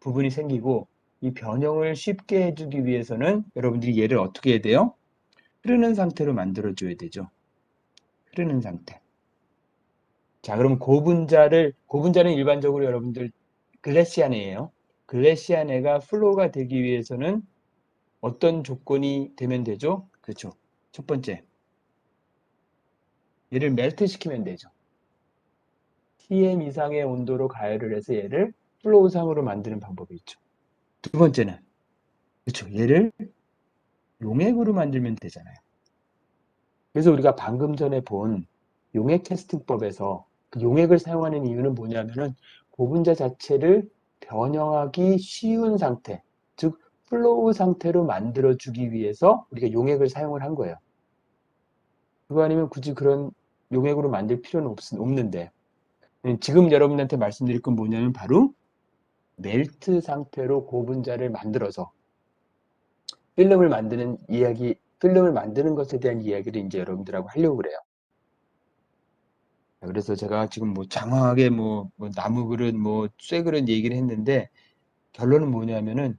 부분이 생기고 이 변형을 쉽게 해주기 위해서는 여러분들이 얘를 어떻게 해야 돼요? 흐르는 상태로 만들어줘야 되죠. 흐르는 상태. 자, 그럼 고분자는 일반적으로 여러분들 글래시안이에요. 글래시안해가 플로우가 되기 위해서는 어떤 조건이 되면 되죠? 그렇죠. 첫 번째, 얘를 멜트 시키면 되죠. TM 이상의 온도로 가열을 해서 얘를 플로우상으로 만드는 방법이 있죠. 두 번째는, 그렇죠. 얘를 용액으로 만들면 되잖아요. 그래서 우리가 방금 전에 본 용액 캐스팅법에서 그 용액을 사용하는 이유는 뭐냐면은 고분자 자체를 변형하기 쉬운 상태, 즉 플로우 상태로 만들어주기 위해서 우리가 용액을 사용을 한 거예요. 그거 아니면 굳이 그런 용액으로 만들 필요는 없는데 지금 여러분한테 말씀드릴 건 뭐냐면 바로 멜트 상태로 고분자를 만들어서 필름을 만드는 것에 대한 이야기를 이제 여러분들하고 하려고 그래요. 그래서 제가 지금 뭐 장황하게 뭐 나무 그릇, 뭐 쇠 그릇 얘기를 했는데 결론은 뭐냐면은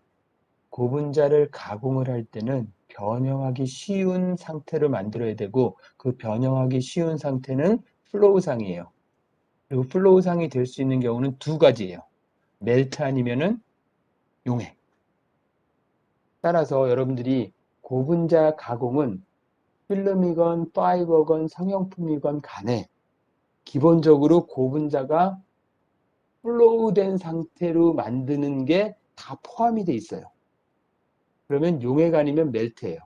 고분자를 가공을 할 때는 변형하기 쉬운 상태로 만들어야 되고 그 변형하기 쉬운 상태는 플로우상이에요. 그리고 플로우상이 될 수 있는 경우는 두 가지예요. 멜트 아니면은 용액. 따라서 여러분들이 고분자 가공은 필름이건 파이버건 성형품이건 간에 기본적으로 고분자가 플로우된 상태로 만드는 게 다 포함이 돼 있어요. 그러면 용액 아니면 멜트예요.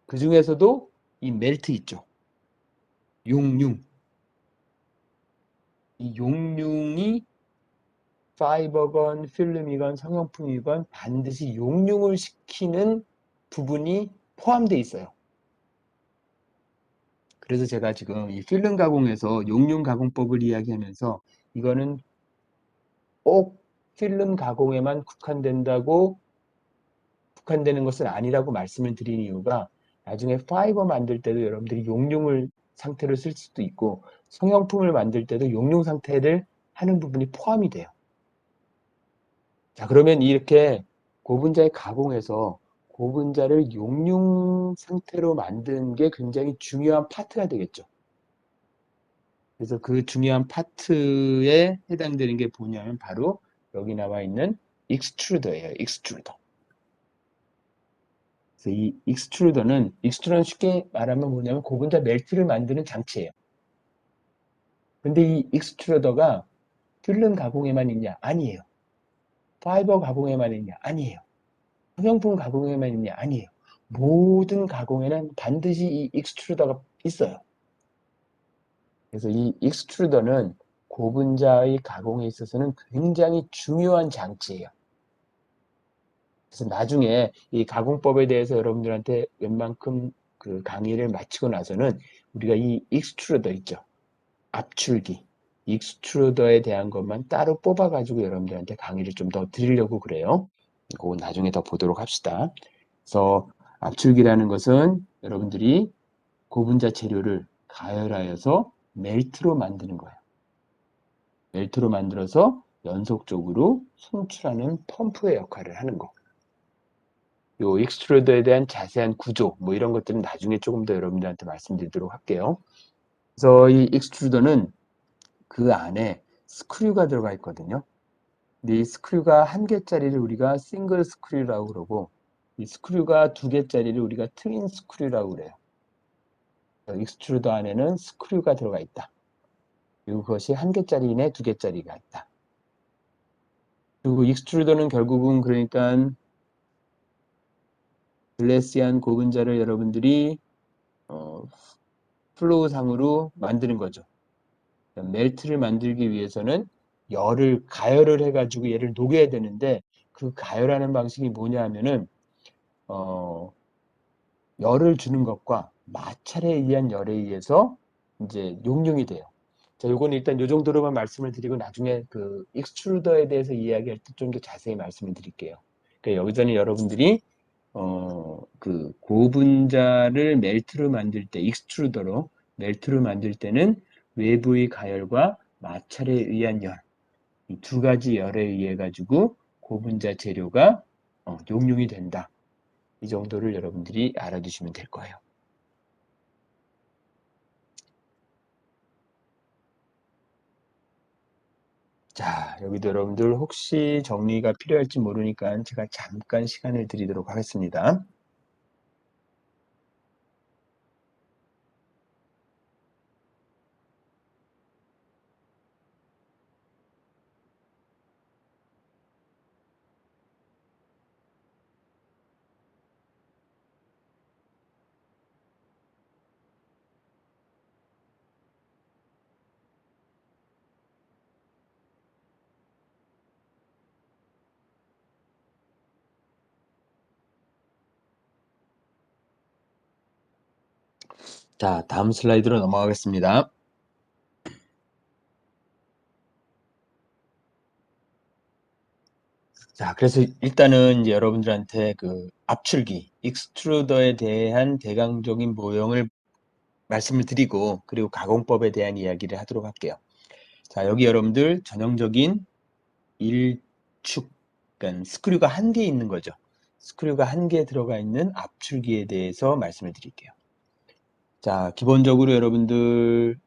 그 중에서도 이 멜트 있죠. 용융. 이 용융이 파이버건 필름이건 성형품이건 반드시 용융을 시키는 부분이 포함되어 있어요. 그래서 제가 지금 이 필름 가공에서 용융 가공법을 이야기하면서 이거는 꼭 필름 가공에만 국한되는 것은 아니라고 말씀을 드린 이유가 나중에 파이버 만들 때도 여러분들이 용융을 상태로 쓸 수도 있고 성형품을 만들 때도 용융 상태를 하는 부분이 포함이 돼요. 자, 그러면 이렇게 고분자의 가공에서 고분자를 용융 상태로 만드는 게 굉장히 중요한 파트가 되겠죠. 그래서 그 중요한 파트에 해당되는 게 뭐냐면 바로 여기 나와 있는 익스트루더예요. 익스트루더. 그래서 이 익스트루더는 쉽게 말하면 뭐냐면 고분자 멜트를 만드는 장치예요. 근데 이 익스트루더가 필름 가공에만 있냐? 아니에요. 파이버 가공에만 있냐? 아니에요. 성형품 가공에만 있냐? 아니에요. 모든 가공에는 반드시 이 익스트루더가 있어요. 그래서 이 익스트루더는 고분자의 가공에 있어서는 굉장히 중요한 장치예요. 그래서 나중에 이 가공법에 대해서 여러분들한테 웬만큼 그 강의를 마치고 나서는 우리가 이 익스트루더 있죠. 압출기. 익스트루더에 대한 것만 따로 뽑아가지고 여러분들한테 강의를 좀 더 드리려고 그래요. 그거 나중에 더 보도록 합시다. 그래서 압출기라는 것은 여러분들이 고분자 재료를 가열하여서 멜트로 만드는 거예요. 멜트로 만들어서 연속적으로 송출하는 펌프의 역할을 하는 거. 요 익스트루더에 대한 자세한 구조 뭐 이런 것들은 나중에 조금 더 여러분들한테 말씀드리도록 할게요. 그래서 이 익스트루더는 그 안에 스크류가 들어가 있거든요. 근데 이 스크류가 한 개짜리를 우리가 싱글 스크류라고 그러고 이 스크류가 두 개짜리를 우리가 트윈 스크류라고 그래요. 익스트루더 안에는 스크류가 들어가 있다. 그리고 그것이 한 개짜리네 두 개짜리가 있다. 그리고 익스트루더는 결국은 그러니까 글래시안 고분자를 여러분들이 플로우상으로 만드는 거죠. 멜트를 만들기 위해서는 열을 가열을 해가지고 얘를 녹여야 되는데 그 가열하는 방식이 뭐냐 하면은 열을 주는 것과 마찰에 의한 열에 의해서 이제 용융이 돼요. 자, 요거는 일단 요 정도로만 말씀을 드리고 나중에 그 익스트루더에 대해서 이야기할 때 좀 더 자세히 말씀을 드릴게요. 그러니까 여기서는 여러분들이 그 고분자를 멜트로 만들 때 익스트루더로 멜트로 만들 때는 외부의 가열과 마찰에 의한 열, 이 두 가지 열에 의해 가지고 고분자 재료가 용융이 된다. 이 정도를 여러분들이 알아두시면 될 거예요. 자, 여기도 여러분들 혹시 정리가 필요할지 모르니까 제가 잠깐 시간을 드리도록 하겠습니다. 자, 다음 슬라이드로 넘어가겠습니다. 자, 그래서 일단은 이제 여러분들한테 그 압출기, 익스트루더에 대한 대강적인 모형을 말씀을 드리고 그리고 가공법에 대한 이야기를 하도록 할게요. 자, 여기 여러분들 전형적인 일축, 그러니까 스크류가 한 개 있는 거죠. 스크류가 한 개 들어가 있는 압출기에 대해서 말씀을 드릴게요. 자, 기본적으로 여러분들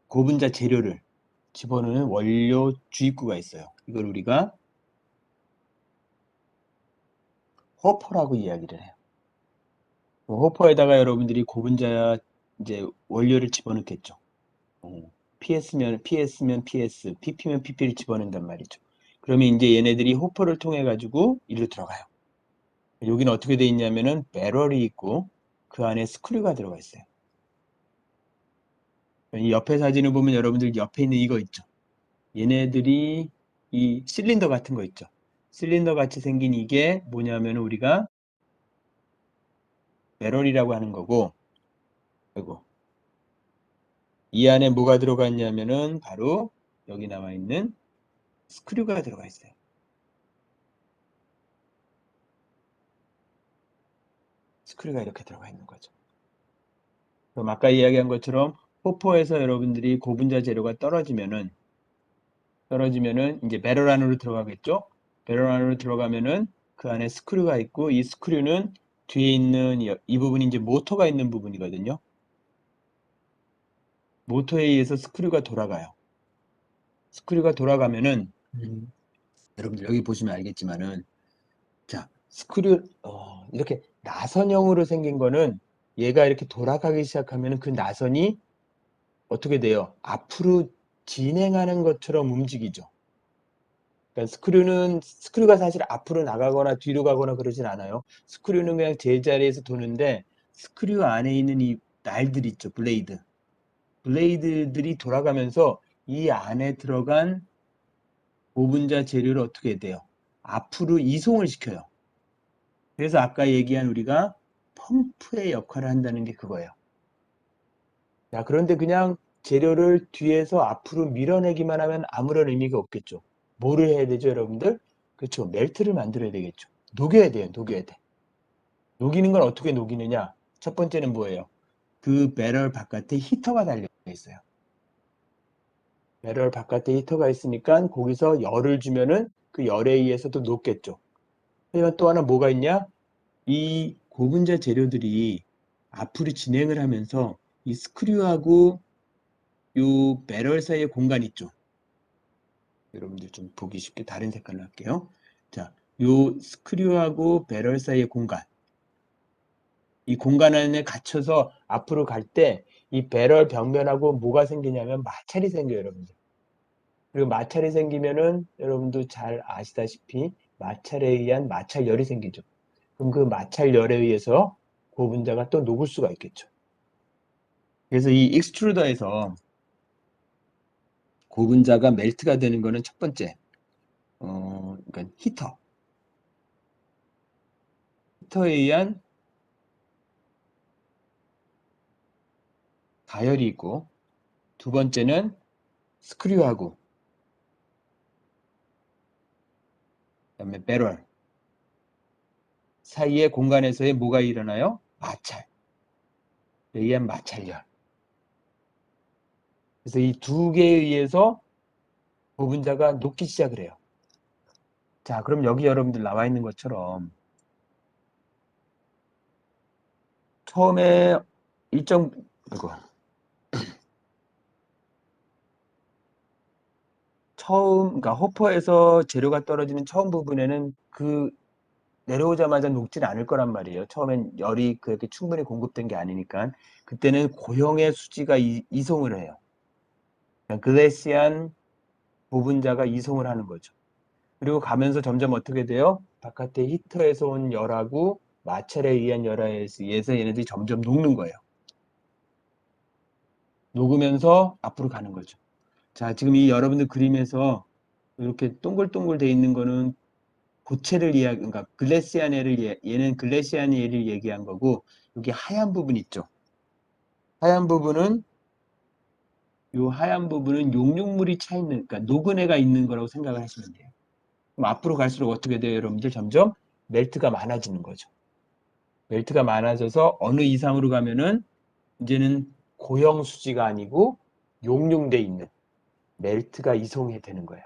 고분자 재료를 집어넣는 원료 주입구가 있어요. 이걸 우리가 호퍼라고 이야기를 해요. 호퍼에다가 여러분들이 고분자 이제 원료를 집어넣겠죠. PS면 PS, PP면 PP를 집어넣는단 말이죠. 그러면 이제 얘네들이 호퍼를 통해 가지고 일로 들어가요. 여기는 어떻게 돼 있냐면은 배럴이 있고 그 안에 스크류가 들어가 있어요. 이 옆에 사진을 보면 여러분들 옆에 있는 이거 있죠. 얘네들이 이 실린더 같은 거 있죠. 실린더 같이 생긴 이게 뭐냐면 우리가 배럴이라고 하는 거고, 그리고 이 안에 뭐가 들어가 있냐면은 바로 여기 나와 있는 스크류가 들어가 있어요. 스크류가 이렇게 들어가 있는 거죠. 그럼 아까 이야기한 것처럼 호퍼에서 여러분들이 고분자 재료가 떨어지면은 이제 배럴 안으로 들어가겠죠. 배럴 안으로 들어가면은 그 안에 스크류가 있고 이 스크류는 뒤에 있는 이 부분이 이제 모터가 있는 부분이거든요. 모터에 의해서 스크류가 돌아가요. 스크류가 돌아가면은 여러분들 여기 보시면 알겠지만은 자, 스크류 이렇게 나선형으로 생긴 거는 얘가 이렇게 돌아가기 시작하면은 그 나선이 어떻게 돼요? 앞으로 진행하는 것처럼 움직이죠. 그러니까 스크류가 사실 앞으로 나가거나 뒤로 가거나 그러진 않아요. 스크류는 그냥 제자리에서 도는데 스크류 안에 있는 이 날들 있죠. 블레이드들이 돌아가면서 이 안에 들어간 고분자 재료를 어떻게 해야 돼요? 앞으로 이송을 시켜요. 그래서 아까 얘기한 우리가 펌프의 역할을 한다는 게 그거예요. 자, 그런데 그냥 재료를 뒤에서 앞으로 밀어내기만 하면 아무런 의미가 없겠죠. 뭐를 해야 되죠, 여러분들? 그렇죠. 멜트를 만들어야 되겠죠. 녹여야 돼요, 녹여야 돼. 녹이는 건 어떻게 녹이느냐? 첫 번째는 뭐예요? 그 배럴 바깥에 히터가 달려 있어요. 배럴 바깥에 히터가 있으니까 거기서 열을 주면은 그 열에 의해서도 녹겠죠. 하지만 또 하나 뭐가 있냐? 이 고분자 재료들이 앞으로 진행을 하면서 이 스크류하고 요 배럴 사이의 공간 있죠. 여러분들 좀 보기 쉽게 다른 색깔로 할게요. 자, 요 스크류하고 배럴 사이의 공간. 이 공간 안에 갇혀서 앞으로 갈 때 이 배럴 벽면하고 뭐가 생기냐면 마찰이 생겨요, 여러분들. 그리고 마찰이 생기면은 여러분도 잘 아시다시피 마찰에 의한 마찰열이 생기죠. 그럼 그 마찰열에 의해서 고분자가 또 녹을 수가 있겠죠. 그래서 이 익스트루더에서 고분자가 멜트가 되는 거는 첫 번째, 그러니까 히터에 의한 가열이 있고, 두 번째는 스크류하고, 그다음에 배럴 사이의 공간에서의 뭐가 일어나요? 마찰에 의한 마찰열. 그래서 이 두 개에 의해서 고분자가 녹기 시작을 해요. 자, 그럼 여기 여러분들 나와 있는 것처럼 처음에 일정 이거 그러니까 호퍼에서 재료가 떨어지는 처음 부분에는 그 내려오자마자 녹지는 않을 거란 말이에요. 처음엔 열이 그렇게 충분히 공급된 게 아니니까. 그때는 고형의 수지가 이송을 해요. 글래시안 고분자가 이송을 하는 거죠. 그리고 가면서 점점 어떻게 돼요? 바깥에 히터에서 온 열하고 마찰에 의한 열에 의해서 얘네들이 점점 녹는 거예요. 녹으면서 앞으로 가는 거죠. 자, 지금 이 여러분들 그림에서 이렇게 동글동글 돼 있는 거는 고체를 그러니까 글래시안해를 얘는 글래시안해를 얘기한 거고, 여기 하얀 부분 있죠. 하얀 부분은 요 하얀 부분은 용융물이 차 있는, 그러니까 녹은 애가 있는 거라고 생각을 하시면 돼요. 그럼 앞으로 갈수록 어떻게 돼요, 여러분들? 점점 멜트가 많아지는 거죠. 멜트가 많아져서 어느 이상으로 가면은 이제는 고형 수지가 아니고 용융돼 있는 멜트가 이송이 되는 거예요.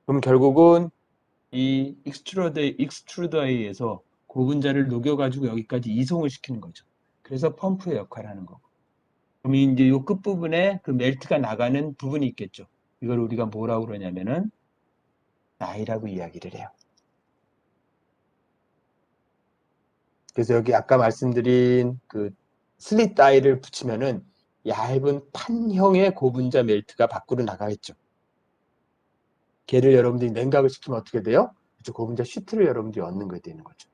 그럼 결국은 이 익스트루더에 의해서 고분자를 녹여가지고 여기까지 이송을 시키는 거죠. 그래서 펌프의 역할을 하는 거고. 그럼 이제 이 끝부분에 그 멜트가 나가는 부분이 있겠죠. 이걸 우리가 뭐라고 그러냐면은 나이라고 이야기를 해요. 그래서 여기 아까 말씀드린 그 슬릿 다이를 붙이면은 얇은 판형의 고분자 멜트가 밖으로 나가겠죠. 걔를 여러분들이 냉각을 시키면 어떻게 돼요? 그렇죠. 고분자 시트를 여러분들이 얻는 거에 되는 거죠.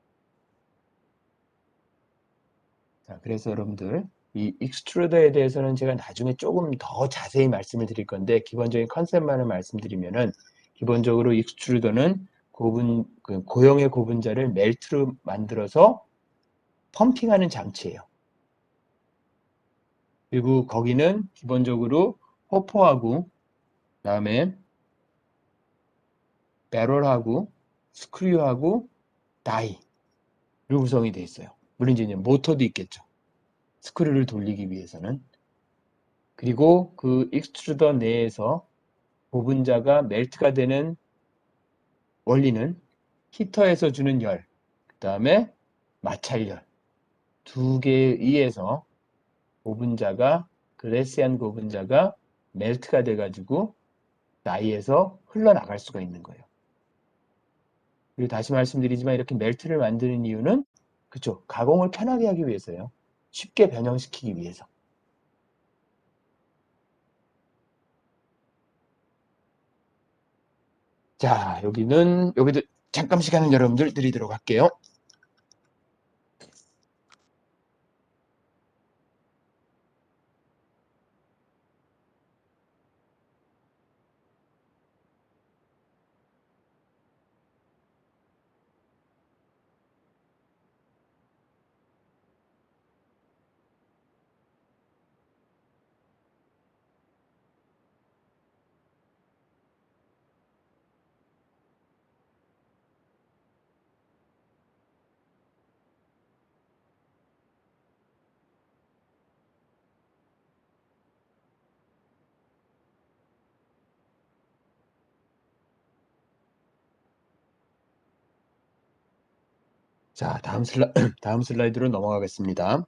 자, 그래서 여러분들 이 익스트루더에 대해서는 제가 나중에 조금 더 자세히 말씀을 드릴 건데, 기본적인 컨셉만을 말씀드리면은, 기본적으로 익스트루더는 고형의 고분자를 멜트로 만들어서 펌핑하는 장치예요. 그리고 거기는 기본적으로 호퍼하고 그다음에 배럴하고 스크류하고 다이로 구성이 되어 있어요. 물론 이제 모터도 있겠죠. 스크류를 돌리기 위해서는. 그리고 그 익스트루더 내에서 고분자가 멜트가 되는 원리는 히터에서 주는 열, 그 다음에 마찰열 두 개에 의해서 고분자가 글래시안 고분자가 멜트가 돼가지고 나이에서 흘러나갈 수가 있는 거예요. 그리고 다시 말씀드리지만 이렇게 멜트를 만드는 이유는 그쵸, 가공을 편하게 하기 위해서요. 쉽게 변형시키기 위해서. 자, 여기도 잠깐 시간을 여러분들 드리도록 할게요. 자, 다음 슬라이드로 넘어가겠습니다.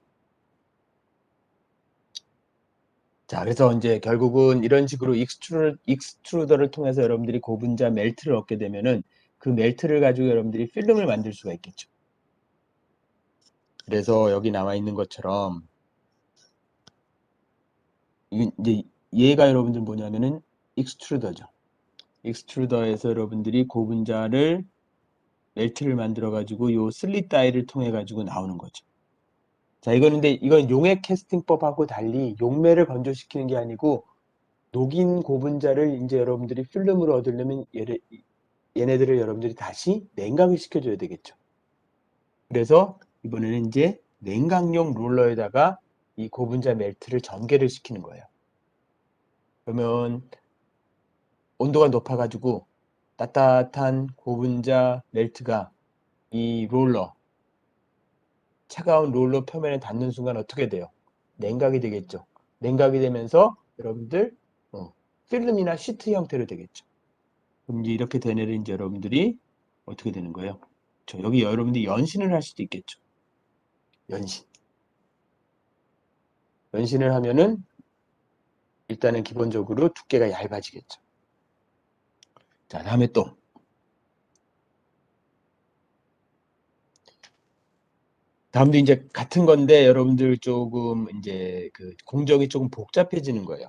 자, 그래서 이제 결국은 이런 식으로 익스트루더를 통해서 여러분들이 고분자 멜트를 얻게 되면은 그 멜트를 가지고 여러분들이 필름을 만들 수가 있겠죠. 그래서 여기 나와 있는 것처럼 이제 얘가 여러분들 뭐냐면은 익스트루더죠. 익스트루더에서 여러분들이 고분자를 멜트를 만들어 가지고 요 슬릿 다이를 통해 가지고 나오는 거죠. 자, 이건 용액 캐스팅법하고 달리 용매를 건조시키는 게 아니고 녹인 고분자를 이제 여러분들이 필름으로 얻으려면 얘네들을 여러분들이 다시 냉각을 시켜줘야 되겠죠. 그래서 이번에는 이제 냉각용 롤러에다가 이 고분자 멜트를 전개를 시키는 거예요. 그러면 온도가 높아가지고 따뜻한 고분자 멜트가 이 차가운 롤러 표면에 닿는 순간 어떻게 돼요? 냉각이 되겠죠. 냉각이 되면서 여러분들 필름이나 시트 형태로 되겠죠. 그럼 이제 이렇게 된 애를 이제 여러분들이 어떻게 되는 거예요? 여기 여러분들이 연신을 할 수도 있겠죠. 연신을 하면은 일단은 기본적으로 두께가 얇아지겠죠. 자, 다음에 또 다음도 이제 같은 건데 여러분들 조금 이제 그 공정이 조금 복잡해지는 거예요.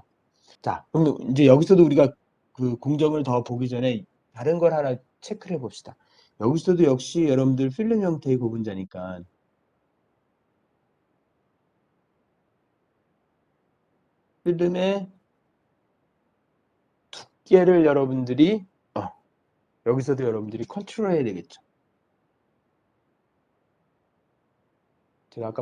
자, 그럼 이제 여기서도 우리가 그 공정을 더 보기 전에 다른 걸 하나 체크를 해봅시다. 여기서도 역시 여러분들 필름 형태의 고분자니까 필름의 두께를 여러분들이 여기서도 여러분들이 컨트롤해야 되겠죠. 제가 아까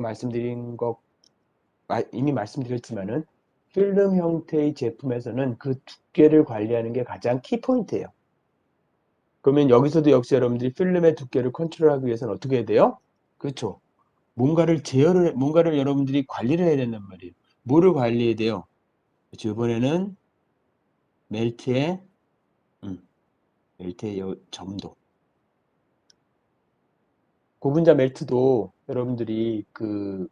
이미 말씀드렸지만은 필름 형태의 제품에서는 그 두께를 관리하는 게 가장 키포인트예요. 그러면 여기서도 역시 여러분들이 필름의 두께를 컨트롤하기 위해서는 어떻게 해야 돼요? 그렇죠. 뭔가를 여러분들이 관리를 해야 된단 말이에요. 뭐를 관리해야 돼요? 그렇죠. 이번에는 멜트의 점도. 고분자 멜트도 여러분들이 그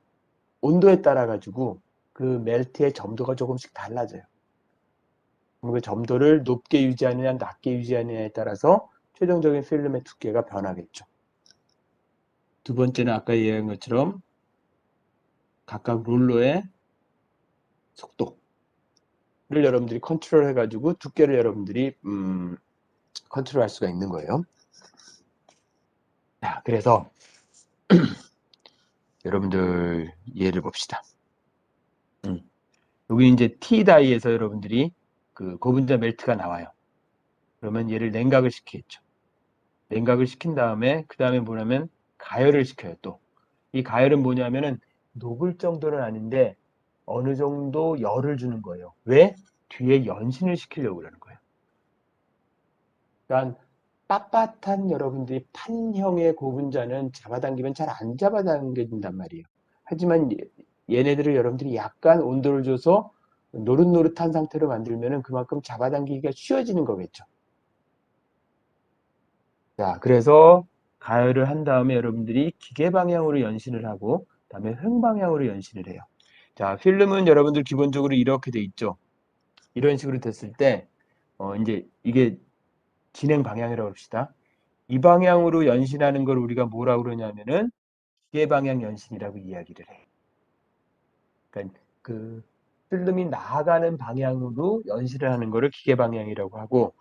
온도에 따라 가지고 그 멜트의 점도가 조금씩 달라져요. 그 점도를 높게 유지하느냐 낮게 유지하느냐에 따라서 최종적인 필름의 두께가 변하겠죠. 두 번째는 아까 얘기한 것처럼 각각 롤러의 속도를 여러분들이 컨트롤 해가지고 두께를 여러분들이 컨트롤할 수가 있는 거예요. 자, 그래서 여러분들 예를 봅시다. 여기 이제 T다이에서 여러분들이 그 고분자 멜트가 나와요. 그러면 얘를 냉각을 시키겠죠. 냉각을 시킨 다음에 그 다음에 뭐냐면 가열을 시켜요. 또 이 가열은 뭐냐면은 녹을 정도는 아닌데 어느 정도 열을 주는 거예요. 왜? 뒤에 연신을 시키려고 그러는 거예요. 그러니까 빳빳한 여러분들이 판형의 고분자는 잡아당기면 잘 안 잡아당겨진단 말이에요. 하지만 얘네들을 여러분들이 약간 온도를 줘서 노릇노릇한 상태로 만들면은 그만큼 잡아당기기가 쉬워지는 거겠죠. 자, 그래서 가열을 한 다음에 여러분들이 기계 방향으로 연신을 하고 그다음에 횡 방향으로 연신을 해요. 자, 필름은 여러분들 기본적으로 이렇게 돼 있죠. 이런 식으로 됐을 때 이제 이게 진행 방향이라고 합시다. 이 방향으로 연신하는 걸 우리가 뭐라고 그러냐면은 기계 방향 연신이라고 이야기를 해. 그러니까 그 필름이 나아가는 방향으로 연신을 하는 거를 기계 방향이라고 하고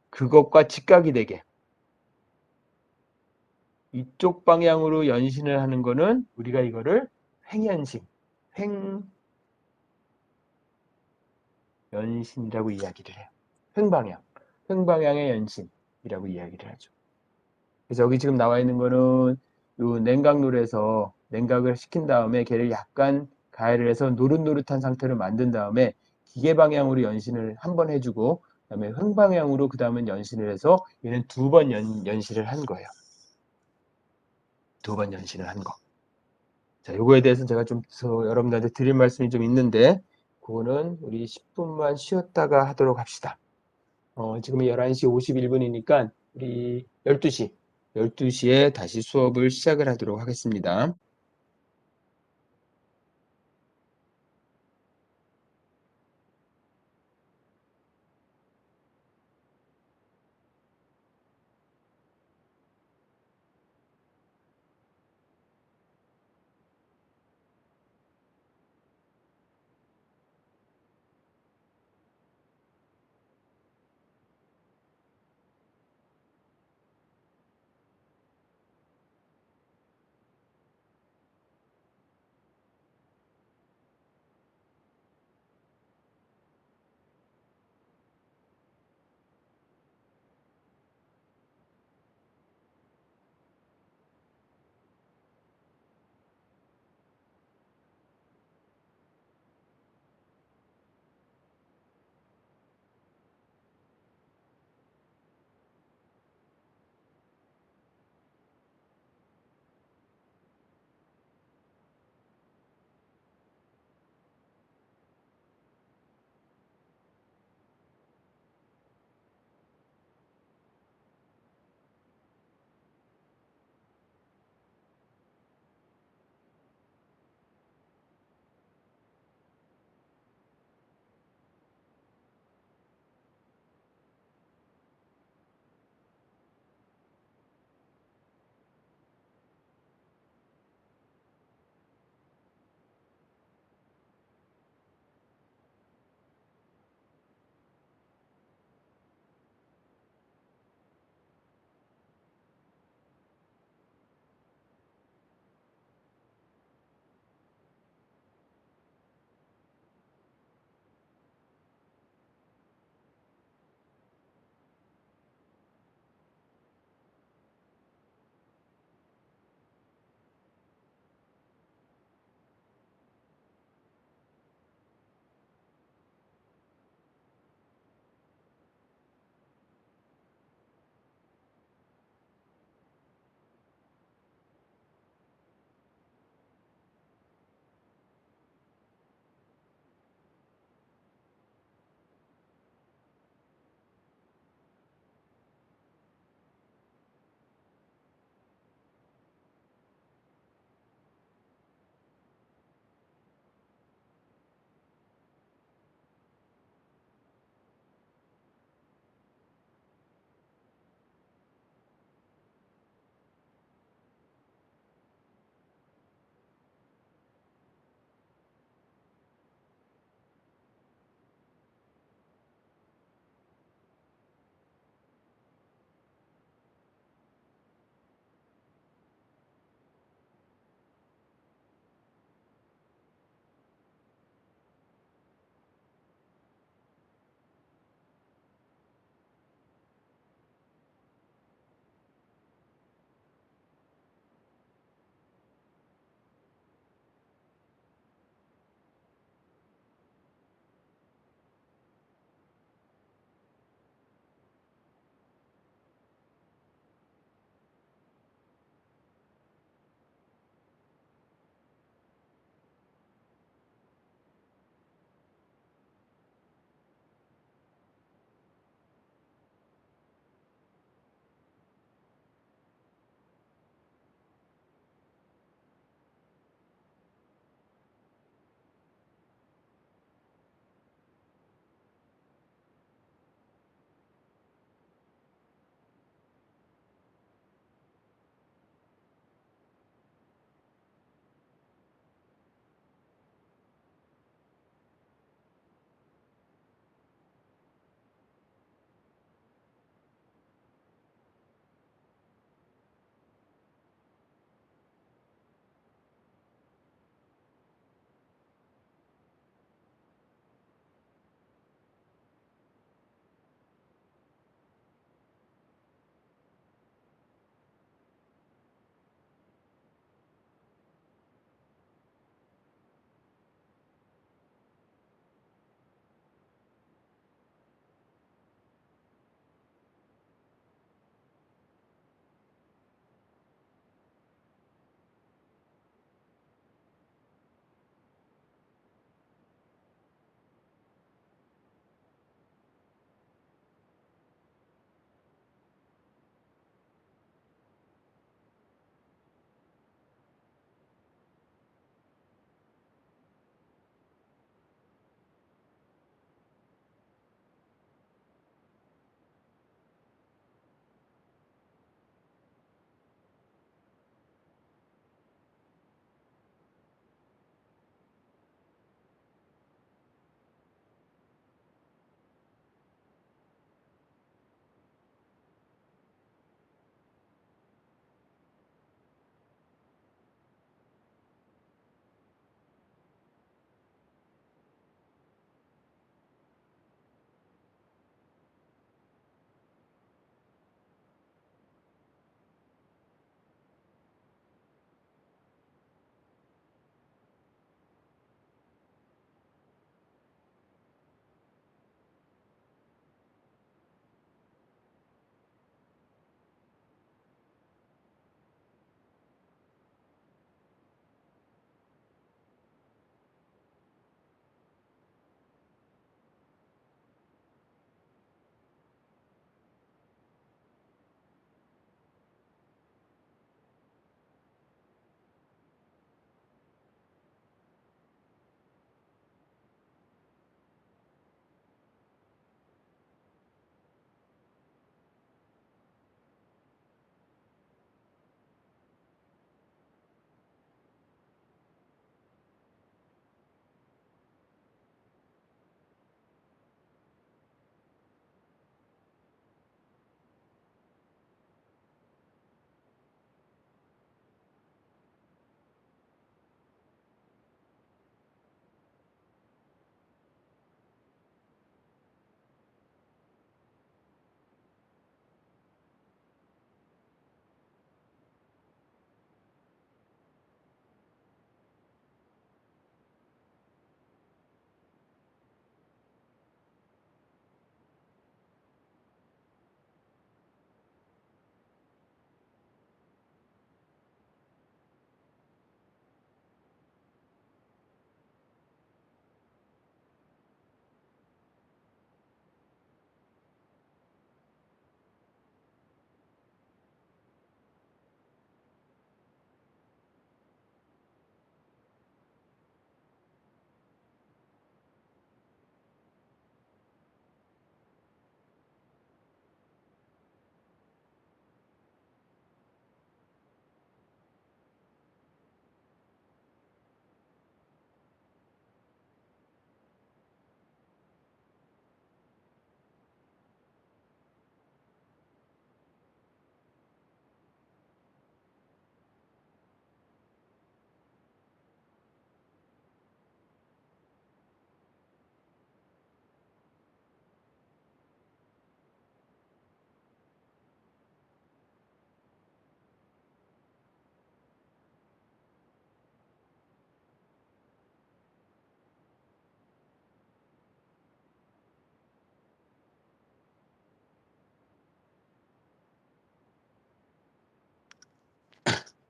그것과 직각이 되게 이쪽 방향으로 연신을 하는 거는 우리가 이거를 횡연신, 횡연신이라고 이야기를 해요. 횡방향의 연신이라고 이야기를 하죠. 그래서 여기 지금 나와 있는 거는 요 냉각물에서 냉각을 시킨 다음에 걔를 약간 가열을 해서 노릇노릇한 상태로 만든 다음에 기계 방향으로 연신을 한 번 해주고 그다음에 횡방향으로 그 다음에 연신을 해서 얘는 두 번 연신을 한 거예요. 두 번 연신을 한 거. 자, 요거에 대해서는 제가 좀 여러분들한테 드릴 말씀이 좀 있는데 그거는 우리 10분만 쉬었다가 하도록 합시다. 지금 11시 51분이니까 우리 12시 12시 에 다시 수업을 시작을 하도록 하겠습니다.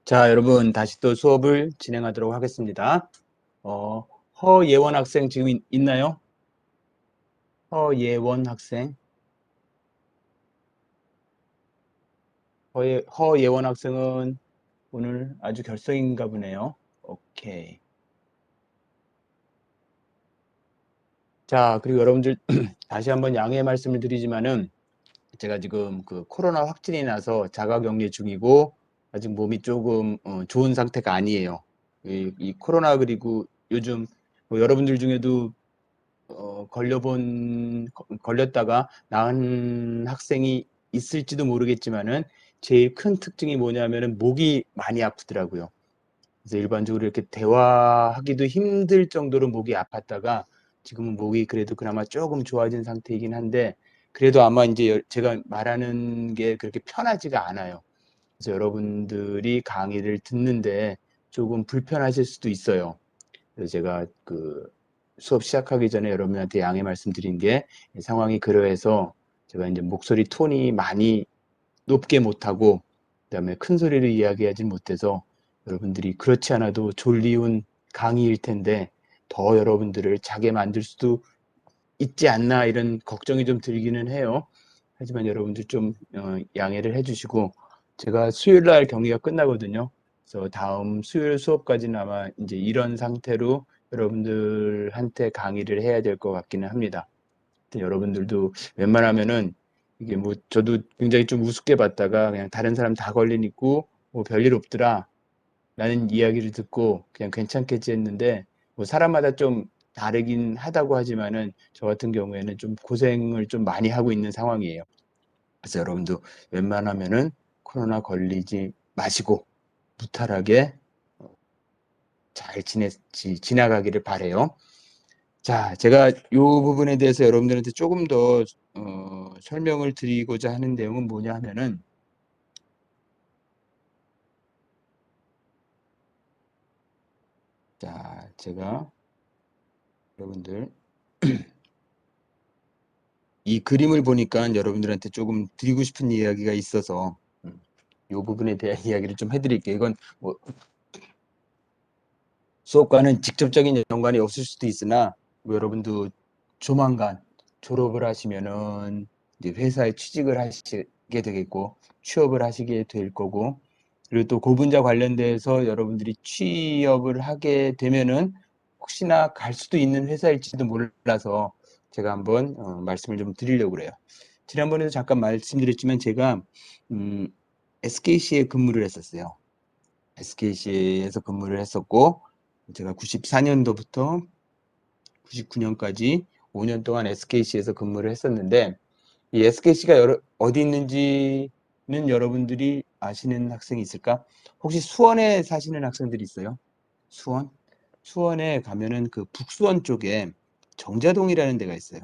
자, 여러분 다시 또 수업을 진행하도록 하겠습니다. 허예원 학생 지금 있나요? 허예원 학생. 허예원 학생은 오늘 아주 결석인가 보네요. 오케이. 자, 그리고 여러분들 다시 한번 양해의 말씀을 드리지만은 제가 지금 그 코로나 확진이 나서 자가격리 중이고 아직 몸이 조금 좋은 상태가 아니에요. 이 코로나 그리고 요즘 뭐 여러분들 중에도 걸렸다가 나은 학생이 있을지도 모르겠지만은 제일 큰 특징이 뭐냐면은 목이 많이 아프더라고요. 그래서 일반적으로 이렇게 대화하기도 힘들 정도로 목이 아팠다가 지금은 목이 그래도 그나마 조금 좋아진 상태이긴 한데 그래도 아마 이제 제가 말하는 게 그렇게 편하지가 않아요. 그래서 여러분들이 강의를 듣는데 조금 불편하실 수도 있어요. 그래서 제가 그 수업 시작하기 전에 여러분한테 양해 말씀드린 게 상황이 그러해서 제가 이제 목소리 톤이 많이 높게 못하고 그다음에 큰 소리를 이야기하지 못해서 여러분들이 그렇지 않아도 졸리운 강의일 텐데 더 여러분들을 자게 만들 수도 있지 않나 이런 걱정이 좀 들기는 해요. 하지만 여러분들 좀 양해를 해주시고 제가 수요일 날 경기가 끝나거든요. 그래서 다음 수요일 수업까지는 아마 이제 이런 상태로 여러분들한테 강의를 해야 될 것 같기는 합니다. 여러분들도 웬만하면은 이게 뭐 저도 굉장히 좀 우습게 봤다가 그냥 다른 사람 다 걸린 있고 뭐 별일 없더라 라는 이야기를 듣고 그냥 괜찮겠지 했는데 뭐 사람마다 좀 다르긴 하다고 하지만은 저 같은 경우에는 좀 고생을 좀 많이 하고 있는 상황이에요. 그래서 여러분도 웬만하면은 코로나 걸리지 마시고 무탈하게 잘 지나가기를 바래요. 자, 제가 이 부분에 대해서 여러분들한테 조금 더 설명을 드리고자 하는 내용은 뭐냐 하면은 자, 제가 여러분들 이 그림을 보니까 여러분들한테 조금 드리고 싶은 이야기가 있어서 이 부분에 대한 이야기를 좀 해드릴게요. 이건 뭐 수업과는 직접적인 연관이 없을 수도 있으나 뭐 여러분도 조만간 졸업을 하시면은 이제 회사에 취직을 하시게 되겠고 취업을 하시게 될 거고 그리고 또 고분자 관련돼서 여러분들이 취업을 하게 되면은 혹시나 갈 수도 있는 회사일지도 몰라서 제가 한번 말씀을 좀 드리려고 그래요. 지난번에도 잠깐 말씀드렸지만 제가 SKC에 근무를 했었어요. SKC에서 근무를 했었고 제가 94년도부터 99년까지 5년 동안 SKC에서 근무를 했었는데 이 SKC가 어디 있는지는 여러분들이 아시는 학생이 있을까? 혹시 수원에 사시는 학생들이 있어요? 수원? 수원에 가면은 그 북수원 쪽에 정자동이라는 데가 있어요.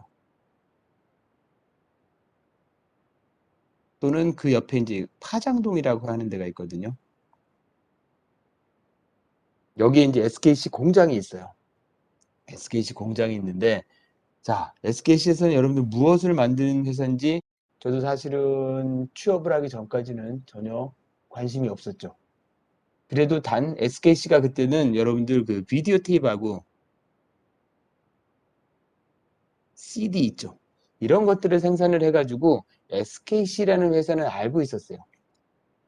또는 그 옆에 이제 파장동이라고 하는 데가 있거든요. 여기에 이제 SKC 공장이 있어요. SKC 공장이 있는데 자, SKC에서는 여러분들 무엇을 만드는 회사인지 저도 사실은 취업을 하기 전까지는 전혀 관심이 없었죠. 그래도 단 SKC가 그때는 여러분들 그 비디오 테이프하고 CD 있죠. 이런 것들을 생산을 해가지고 SKC라는 회사는 알고 있었어요.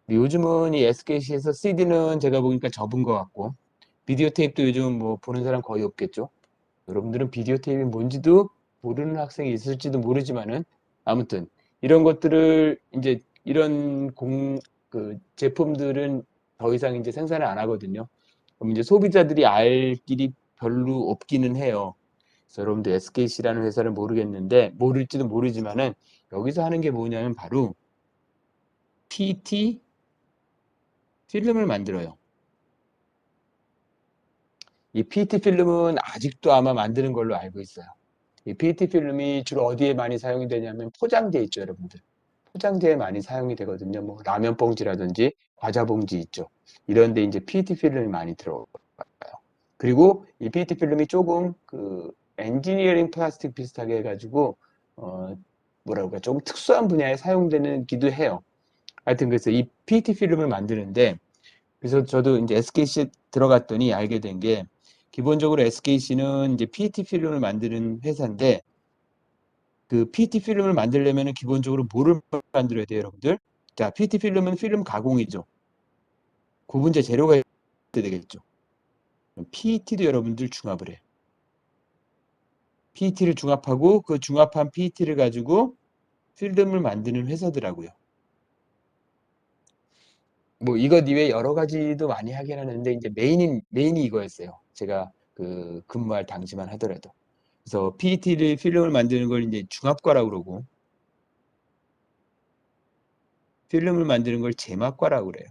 요즘은 이 SKC에서 CD는 제가 보니까 접은 것 같고 비디오 테이프도 요즘 뭐 보는 사람 거의 없겠죠. 여러분들은 비디오 테이프이 뭔지도 모르는 학생이 있을지도 모르지만은 아무튼 이런 것들을 이제 이런 그 제품들은 더 이상 이제 생산을 안 하거든요. 그럼 이제 소비자들이 알 길이 별로 없기는 해요. 그래서 여러분들 SKC라는 회사를 모를지도 모르지만은 여기서 하는 게 뭐냐면 바로 PT 필름을 만들어요. 이 PT 필름은 아직도 아마 만드는 걸로 알고 있어요. 이 PT 필름이 주로 어디에 많이 사용이 되냐면 포장재 있죠, 여러분들. 포장재에 많이 사용이 되거든요. 뭐 라면 봉지라든지 과자 봉지 있죠. 이런데 이제 PT 필름이 많이 들어가요. 그리고 이 PT 필름이 조금 그 엔지니어링 플라스틱 비슷하게 해가지고 뭐라고 할까 조금 특수한 분야에 사용되는 기도 해요. 하여튼 그래서 이 PT 필름을 만드는데 그래서 저도 이제 SKC 들어갔더니 알게 된 게 기본적으로 SKC는 이제 PET 필름을 만드는 회사인데 그 PET 필름을 만들려면 기본적으로 뭐를 만들어야 돼요, 여러분들? 자, PET 필름은 필름 가공이죠. 고분자 재료가 되겠죠. PET도 여러분들 중합을 해요. PET를 중합하고 그 중합한 PET를 가지고 필름을 만드는 회사더라고요. 뭐 이것 이외에 여러 가지도 많이 하긴 하는데 이제 메인이 이거였어요. 제가 그 근무할 당시만 하더라도. 그래서 PET를 필름을 만드는 걸 이제 중합과라고 그러고 필름을 만드는 걸 제막과라고 그래요.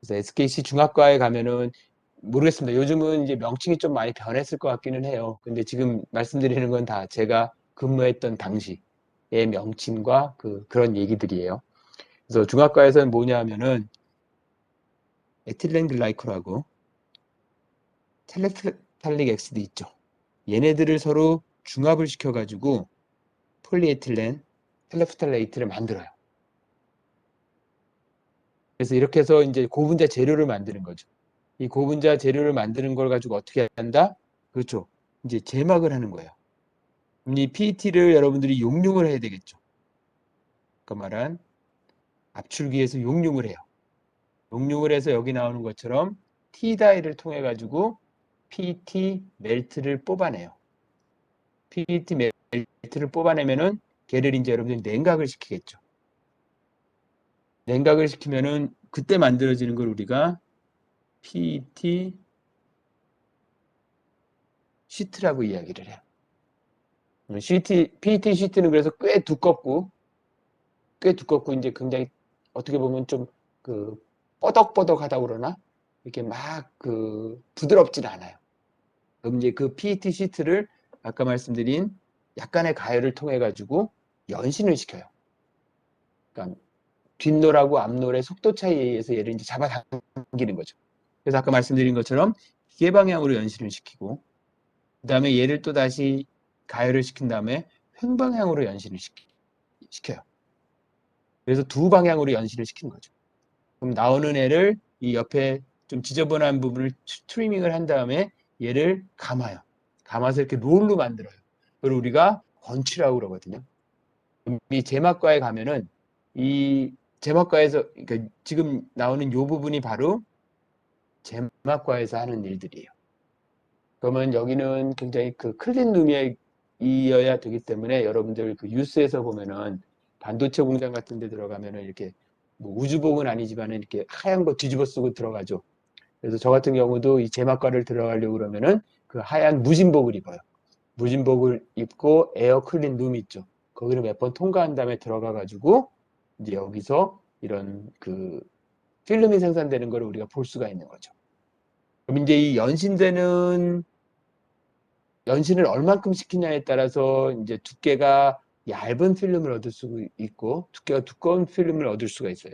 그래서 SKC 중합과에 가면은 모르겠습니다. 요즘은 이제 명칭이 좀 많이 변했을 것 같기는 해요. 근데 지금 말씀드리는 건 다 제가 근무했던 당시의 명칭과 그런 얘기들이에요. 그래서 중합과에서는 뭐냐 하면은 에틸렌 글라이콜하고 텔레프탈릭 엑시드 있죠. 얘네들을 서로 중합을 시켜가지고 폴리에틸렌 텔레프탈레이트를 만들어요. 그래서 이렇게 해서 이제 고분자 재료를 만드는 거죠. 이 고분자 재료를 만드는 걸 가지고 어떻게 한다? 그렇죠. 이제 제막을 하는 거예요. 이 PET를 여러분들이 용융을 해야 되겠죠. 그 말은 압출기에서 용융을 해요. 용융을 해서 여기 나오는 것처럼 T다이를 통해 가지고 PET 멜트를 뽑아내요. PET 멜트를 뽑아내면은 걔를 이제 여러분들이 냉각을 시키겠죠. 냉각을 시키면은 그때 만들어지는 걸 우리가 PET 시트라고 이야기를 해요. PET 시트는 그래서 꽤 두껍고 이제 굉장히 어떻게 보면 좀 그 뻐덕뻐덕하다고 그러나 이렇게 막 부드럽진 않아요. 그럼 이제 그 PET 시트를 아까 말씀드린 약간의 가열을 통해 가지고 연신을 시켜요. 그러니까 뒷놀하고 앞놀의 속도 차이에 의해서 얘를 이제 잡아당기는 거죠. 그래서 아까 말씀드린 것처럼 기계 방향으로 연신을 시키고 그다음에 얘를 또 다시 가열을 시킨 다음에 횡방향으로 연신을 시켜요. 그래서 두 방향으로 연신을 시키는 거죠. 그럼 나오는 애를 이 옆에 좀 지저분한 부분을 트리밍을 한 다음에 얘를 감아요. 감아서 이렇게 롤로 만들어요. 그걸 우리가 번치라고 그러거든요. 이 제막과에 가면은 이 제막과에서 그러니까 지금 나오는 이 부분이 바로 제막과에서 하는 일들이에요. 그러면 여기는 굉장히 클린 룸이어야 되기 때문에 여러분들 뉴스에서 보면은 반도체 공장 같은 데 들어가면은 이렇게 뭐 우주복은 아니지만은 이렇게 하얀 거 뒤집어 쓰고 들어가죠. 그래서 저 같은 경우도 이 제막과를 들어가려고 그러면은 그 하얀 무진복을 입어요. 무진복을 입고 에어 클린 룸 있죠. 거기를 몇 번 통과한 다음에 들어가 가지고 이제 여기서 이런 필름이 생산되는 걸 우리가 볼 수가 있는 거죠. 그럼 이제 이 연신을 얼만큼 시키냐에 따라서 이제 두께가 얇은 필름을 얻을 수 있고 두께가 두꺼운 필름을 얻을 수가 있어요.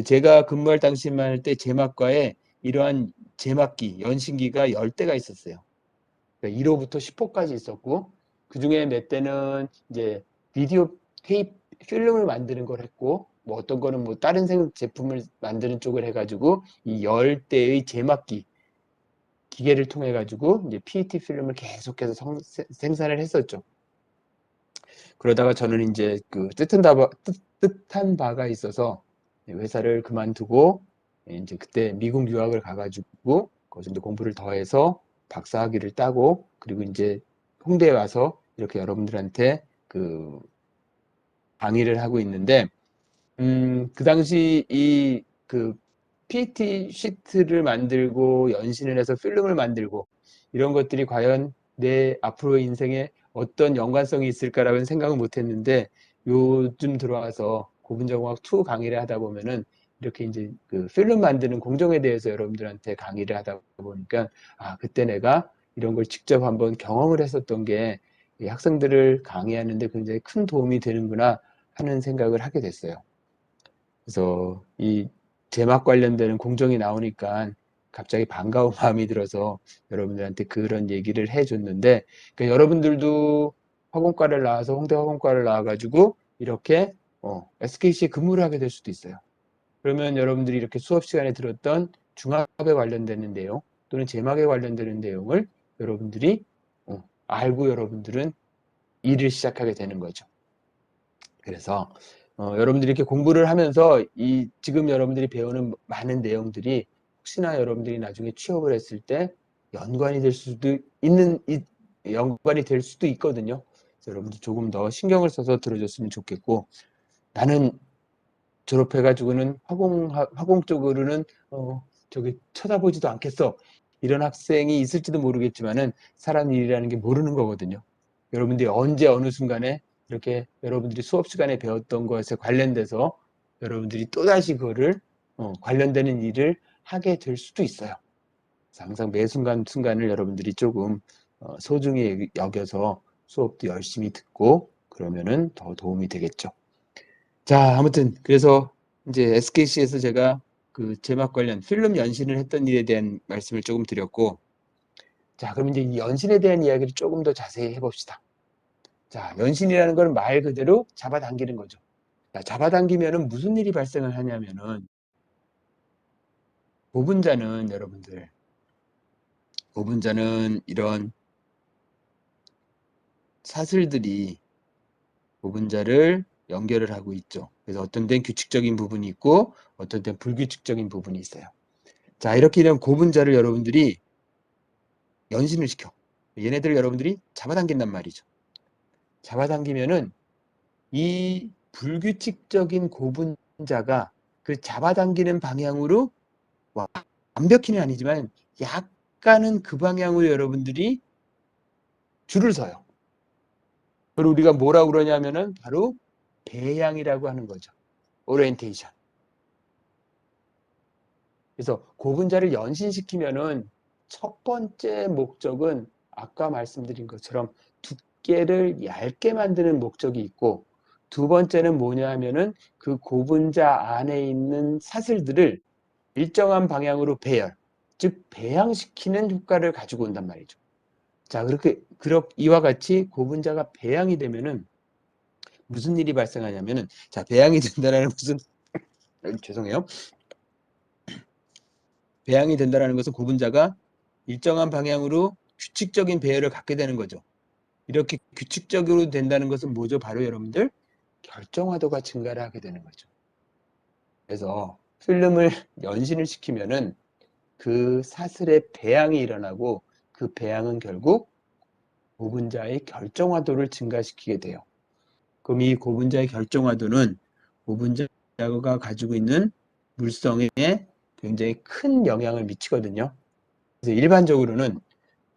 제가 근무할 당시만 할 때 제막과에 이러한 제막기, 연신기가 10대가 있었어요. 1호부터 10호까지 있었고 그 중에 몇 대는 이제 비디오 테이프 필름을 만드는 걸 했고 뭐 어떤 거는 뭐 다른 제품을 만드는 쪽을 해가지고 이 10대의 제막기 기계를 통해 가지고 이제 PET 필름을 계속해서 생산을 했었죠. 그러다가 저는 이제 뜻한 바가 있어서 회사를 그만두고 이제 그때 미국 유학을 가가지고 거기서 이제 공부를 더해서 박사학위를 따고 그리고 이제 홍대에 와서 이렇게 여러분들한테 강의를 하고 있는데 그 당시 PET 시트를 만들고 연신을 해서 필름을 만들고 이런 것들이 과연 내 앞으로의 인생에 어떤 연관성이 있을까라는 생각은 못 했는데 요즘 들어와서 고분자공학 2 강의를 하다 보면은 이렇게 이제 필름 만드는 공정에 대해서 여러분들한테 강의를 하다 보니까 그때 내가 이런 걸 직접 한번 경험을 했었던 게 학생들을 강의하는데 굉장히 큰 도움이 되는구나 하는 생각을 하게 됐어요. 그래서 이 제막 관련되는 공정이 나오니까 갑자기 반가운 마음이 들어서 여러분들한테 그런 얘기를 해줬는데 그러니까 여러분들도 화공과를 나와서 홍대 화공과를 나와가지고 이렇게 SKC에 근무를 하게 될 수도 있어요. 그러면 여러분들이 이렇게 수업 시간에 들었던 중압에 관련되는 내용 또는 제막에 관련되는 내용을 여러분들이 알고 여러분들은 일을 시작하게 되는 거죠. 그래서 여러분들이 이렇게 공부를 하면서 지금 여러분들이 배우는 많은 내용들이 혹시나 여러분들이 나중에 취업을 했을 때 연관이 될 수도 있거든요. 그래서 여러분들 조금 더 신경을 써서 들어줬으면 좋겠고, 나는 졸업해가지고는 화공 쪽으로는 저기 쳐다보지도 않겠어. 이런 학생이 있을지도 모르겠지만은 사람 일이라는 게 모르는 거거든요. 여러분들이 언제 어느 순간에 이렇게 여러분들이 수업 시간에 배웠던 것에 관련돼서 여러분들이 또다시 그거를 관련되는 일을 하게 될 수도 있어요. 그래서 항상 매 순간순간을 여러분들이 조금 소중히 여겨서 수업도 열심히 듣고 그러면은 더 도움이 되겠죠. 자, 아무튼 그래서 이제 SKC에서 제가 그 제막 관련 필름 연신을 했던 일에 대한 말씀을 조금 드렸고, 자, 그럼 이제 이 연신에 대한 이야기를 조금 더 자세히 해봅시다. 자, 연신이라는 건 말 그대로 잡아당기는 거죠. 자, 잡아당기면은 무슨 일이 발생을 하냐면은 고분자는 여러분들 고분자는 이런 사슬들이 고분자를 연결을 하고 있죠. 그래서 어떤 데는 규칙적인 부분이 있고 어떤 데는 불규칙적인 부분이 있어요. 자, 이렇게 되면 고분자를 여러분들이 연신을 시켜. 얘네들을 여러분들이 잡아당긴단 말이죠. 잡아당기면은 이 불규칙적인 고분자가 그 잡아당기는 방향으로 완벽히는 아니지만 약간은 그 방향으로 여러분들이 줄을 서요. 그리고 우리가 뭐라고 그러냐면은 바로 배향이라고 하는 거죠. 오리엔테이션. 그래서 고분자를 연신시키면은 첫 번째 목적은 아까 말씀드린 것처럼 두께를 얇게 만드는 목적이 있고, 두 번째는 뭐냐 하면은 그 고분자 안에 있는 사슬들을 일정한 방향으로 배열, 즉 배양시키는 효과를 가지고 온단 말이죠. 자, 이와 같이 고분자가 배양이 되면은 무슨 일이 발생하냐면은, 자, 배양이 된다는 무슨 죄송해요. 배양이 된다는 것은 고분자가 일정한 방향으로 규칙적인 배열을 갖게 되는 거죠. 이렇게 규칙적으로 된다는 것은 뭐죠? 바로 여러분들 결정화도가 증가를 하게 되는 거죠. 그래서 필름을 연신을 시키면은 그 사슬의 배양이 일어나고 그 배양은 결국 고분자의 결정화도를 증가시키게 돼요. 그럼 이 고분자의 결정화도는 고분자가 가지고 있는 물성에 굉장히 큰 영향을 미치거든요. 그래서 일반적으로는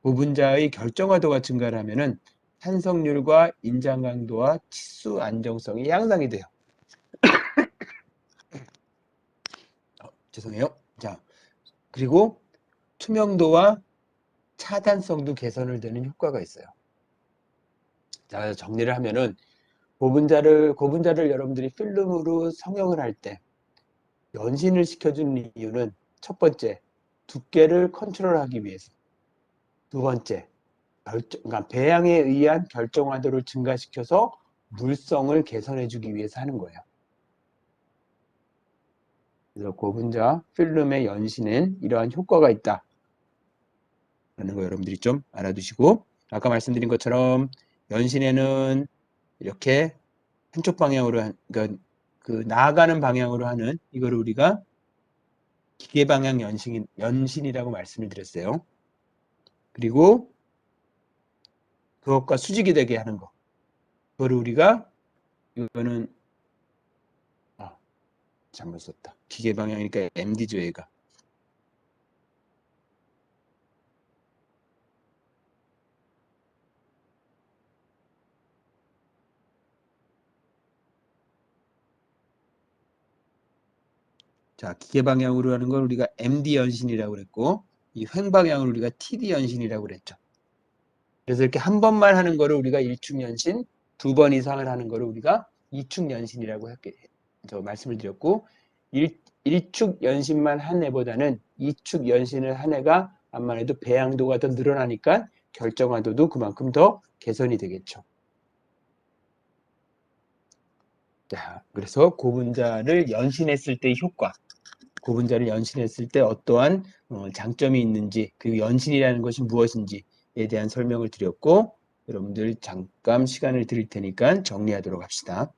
고분자의 결정화도가 증가를 하면은 탄성률과 인장 강도와 치수 안정성이 향상이 돼요. 죄송해요. 자, 그리고 투명도와 차단성도 개선을 되는 효과가 있어요. 자, 정리를 하면은 고분자를 여러분들이 필름으로 성형을 할 때 연신을 시켜주는 이유는 첫 번째, 두께를 컨트롤하기 위해서. 두 번째, 그러니까 배양에 의한 결정화도를 증가시켜서 물성을 개선해주기 위해서 하는 거예요. 그래서 고분자 필름의 연신엔 이러한 효과가 있다 라는 거 여러분들이 좀 알아두시고, 아까 말씀드린 것처럼 연신에는 이렇게 한쪽 방향으로 그러니까 그 나아가는 방향으로 하는 이거를 우리가 기계 방향 연신이라고 말씀을 드렸어요. 그리고 그것과 수직이 되게 하는 거, 그거를 우리가 이거는 잘못 썼다. 기계 방향이니까 MD죠, 얘가. 자, 기계 방향으로 하는 걸 우리가 MD 연신이라고 그랬고, 이 횡 방향으로 우리가 TD 연신이라고 그랬죠. 그래서 이렇게 한 번만 하는 거를 우리가 일축 연신, 두 번 이상을 하는 거를 우리가 이축 연신이라고 말씀을 드렸고, 일축 연신만 한 애보다는 이축 연신을 한 애가 암만 해도 배양도가 더 늘어나니까 결정화도도 그만큼 더 개선이 되겠죠. 자, 그래서 고분자를 연신했을 때의 효과, 고분자를 연신했을 때 어떠한 장점이 있는지, 그리고 연신이라는 것이 무엇인지에 대한 설명을 드렸고, 여러분들 잠깐 시간을 드릴 테니까 정리하도록 합시다.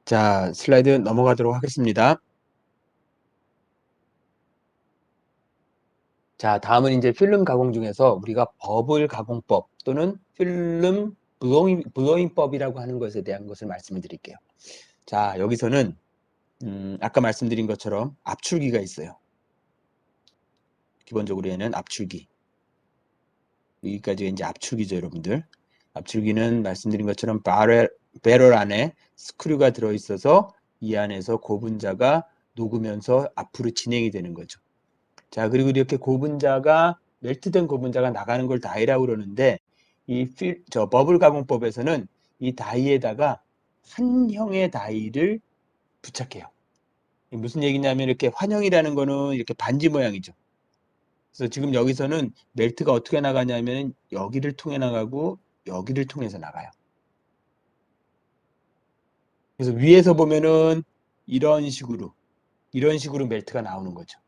자, 슬라이드 넘어가도록 하겠습니다. 자, 다음은 이제 필름 가공 중에서 우리가 버블 가공법 또는 필름 블로잉법이라고 하는 것에 대한 것을 말씀을 드릴게요. 자, 여기서는 아까 말씀드린 것처럼 압출기가 있어요. 기본적으로 얘는 압출기. 여기까지가 이제 압출기죠, 여러분들. 압출기는 말씀드린 것처럼 배럴 안에 스크류가 들어있어서 이 안에서 고분자가 녹으면서 앞으로 진행이 되는 거죠. 자, 그리고 이렇게 고분자가 멜트된 고분자가 나가는 걸 다이라고 그러는데 버블 가공법에서는 이 다이에다가 환형의 다이를 부착해요. 무슨 얘기냐면 이렇게 환형이라는 거는 이렇게 반지 모양이죠. 그래서 지금 여기서는 멜트가 어떻게 나가냐면 여기를 통해 나가고 여기를 통해서 나가요. 그래서 위에서 보면은 이런 식으로 멜트가 나오는 거죠.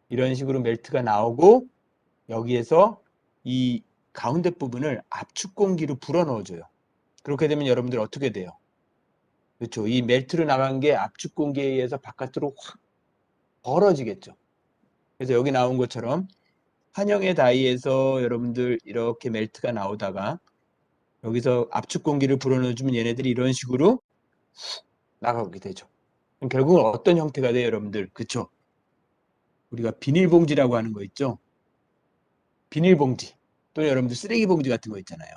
이런 식으로 멜트가 나오고 여기에서 이 가운데 부분을 압축 공기로 불어 넣어줘요. 그렇게 되면 여러분들 어떻게 돼요? 그렇죠. 이 멜트로 나간 게 압축 공기에 의해서 바깥으로 확 벌어지겠죠. 그래서 여기 나온 것처럼 환영의 다이에서 여러분들 이렇게 멜트가 나오다가 여기서 압축 공기를 불어넣어주면 얘네들이 이런 식으로 나가게 되죠. 그럼 결국은 어떤 형태가 돼요, 여러분들? 그쵸? 우리가 비닐봉지라고 하는 거 있죠? 비닐봉지. 또는 여러분들 쓰레기 봉지 같은 거 있잖아요.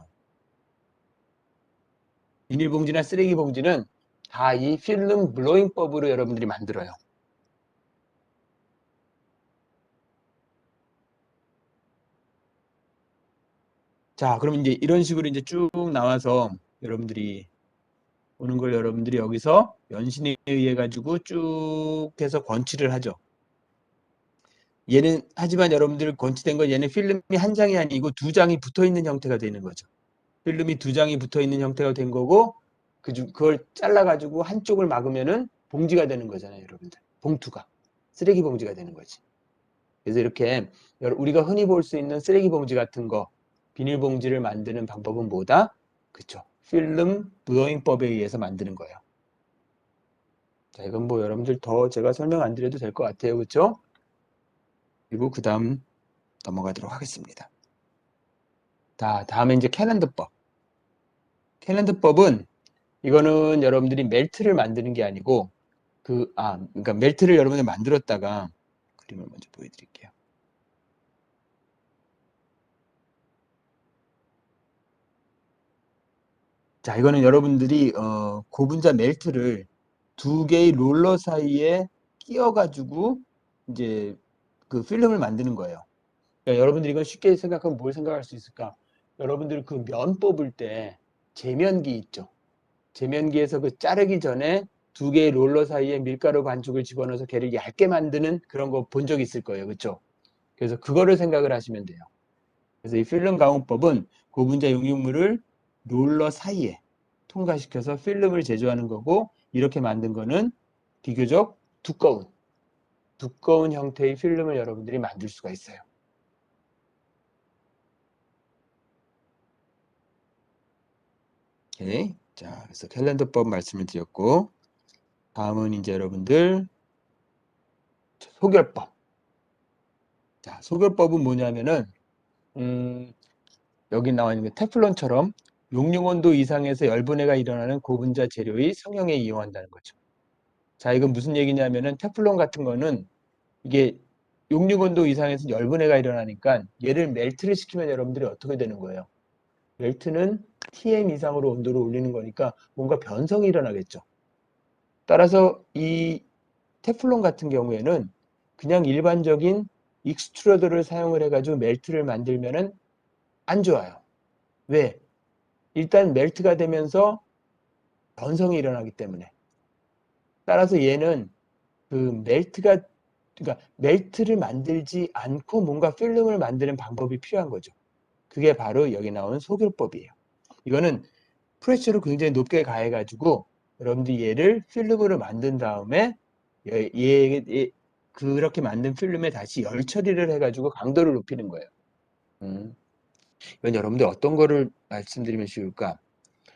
비닐봉지나 쓰레기 봉지는 다 이 필름 블로잉법으로 여러분들이 만들어요. 자, 그럼 이제 이런 식으로 이제 쭉 나와서 여러분들이 오는 걸 여러분들이 여기서 연신에 의해 가지고 쭉 해서 건치를 하죠. 얘는 하지만 여러분들 건치된 건 얘는 필름이 한 장이 아니고 두 장이 붙어 있는 형태가 되는 거죠. 필름이 두 장이 붙어 있는 형태가 된 거고 그걸 잘라 가지고 한쪽을 막으면은 봉지가 되는 거잖아요, 여러분들. 봉투가 쓰레기 봉지가 되는 거지. 그래서 이렇게 우리가 흔히 볼 수 있는 쓰레기 봉지 같은 거, 비닐봉지를 만드는 방법은 뭐다? 그쵸. 필름 블로잉법에 의해서 만드는 거예요. 자, 이건 뭐 여러분들 더 제가 설명 안 드려도 될 것 같아요. 그쵸? 그리고 그 다음 넘어가도록 하겠습니다. 자, 다음에 이제 캘렌더법. 캘렌더법은 이거는 여러분들이 멜트를 만드는 게 아니고 그러니까 멜트를 여러분이 만들었다가 그림을 먼저 보여드릴게요. 자, 이거는 여러분들이 고분자 멜트를 두 개의 롤러 사이에 끼워가지고 이제 그 필름을 만드는 거예요. 그러니까 여러분들이 이건 쉽게 생각하면 뭘 생각할 수 있을까? 여러분들 그 면 뽑을 때 제면기 있죠. 제면기에서 그 자르기 전에 두 개의 롤러 사이에 밀가루 반죽을 집어넣어서 걔를 얇게 만드는 그런 거 본 적 있을 거예요. 그렇죠? 그래서 그거를 생각을 하시면 돼요. 그래서 이 필름 가공법은 고분자 용융물을 롤러 사이에 통과시켜서 필름을 제조하는 거고, 이렇게 만든 거는 비교적 두꺼운 형태의 필름을 여러분들이 만들 수가 있어요. 오케이. 자, 그래서 캘린더법 말씀을 드렸고, 다음은 이제 여러분들 소결법. 자, 소결법은 뭐냐면은 여기 나와 있는 게 테플론처럼 용융온도 이상에서 열분해가 일어나는 고분자 재료의 성형에 이용한다는 거죠. 자, 이건 무슨 얘기냐면은 테플론 같은 거는 이게 용융온도 이상에서 열분해가 일어나니까 얘를 멜트를 시키면 여러분들이 어떻게 되는 거예요? 멜트는 TM 이상으로 온도를 올리는 거니까 뭔가 변성이 일어나겠죠. 따라서 이 테플론 같은 경우에는 그냥 일반적인 익스트루더를 사용을 해가지고 멜트를 만들면은 안 좋아요. 왜? 일단 멜트가 되면서 변성이 일어나기 때문에. 따라서 얘는 그러니까 멜트를 만들지 않고 뭔가 필름을 만드는 방법이 필요한 거죠. 그게 바로 여기 나오는 소결법이에요. 이거는 프레셔를 굉장히 높게 가해가지고 여러분들이 얘를 필름으로 만든 다음에 그렇게 만든 필름에 다시 열 처리를 해가지고 강도를 높이는 거예요. 이건 여러분들 어떤 거를 말씀드리면 쉬울까?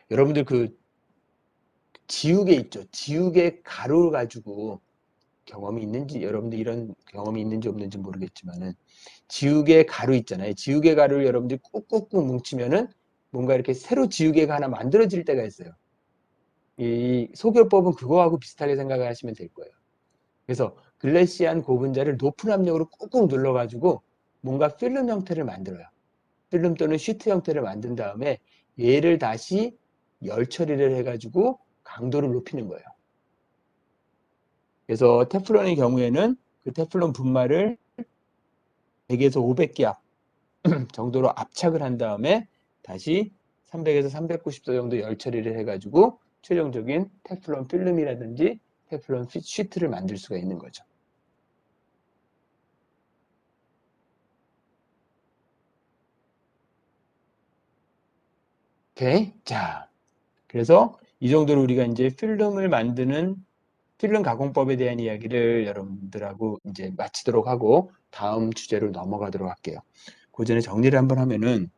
여러분들 그 지우개 있죠. 지우개 가루 가지고 경험이 있는지, 여러분들 이런 경험이 있는지 없는지 모르겠지만은, 지우개 가루 있잖아요. 지우개 가루를 여러분들이 꾹꾹꾹 뭉치면은 뭔가 이렇게 새로 지우개가 하나 만들어질 때가 있어요. 이 소결법은 그거하고 비슷하게 생각을 하시면 될 거예요. 그래서 글래시안 고분자를 높은 압력으로 꾹꾹 눌러가지고 뭔가 필름 형태를 만들어요. 필름 또는 시트 형태를 만든 다음에 얘를 다시 열 처리를 해가지고 강도를 높이는 거예요. 그래서 테플론의 경우에는 그 테플론 분말을 100에서 500기압 정도로 압착을 한 다음에 다시 300에서 390도 정도 열 처리를 해가지고 최종적인 테플론 필름이라든지 테플론 시트를 만들 수가 있는 거죠. 오케이. 자, 그래서 이 정도로 우리가 이제 필름을 만드는 필름 가공법에 대한 이야기를 여러분들하고 이제 마치도록 하고 다음 주제로 넘어가도록 할게요. 그 전에 정리를 한번 하면은,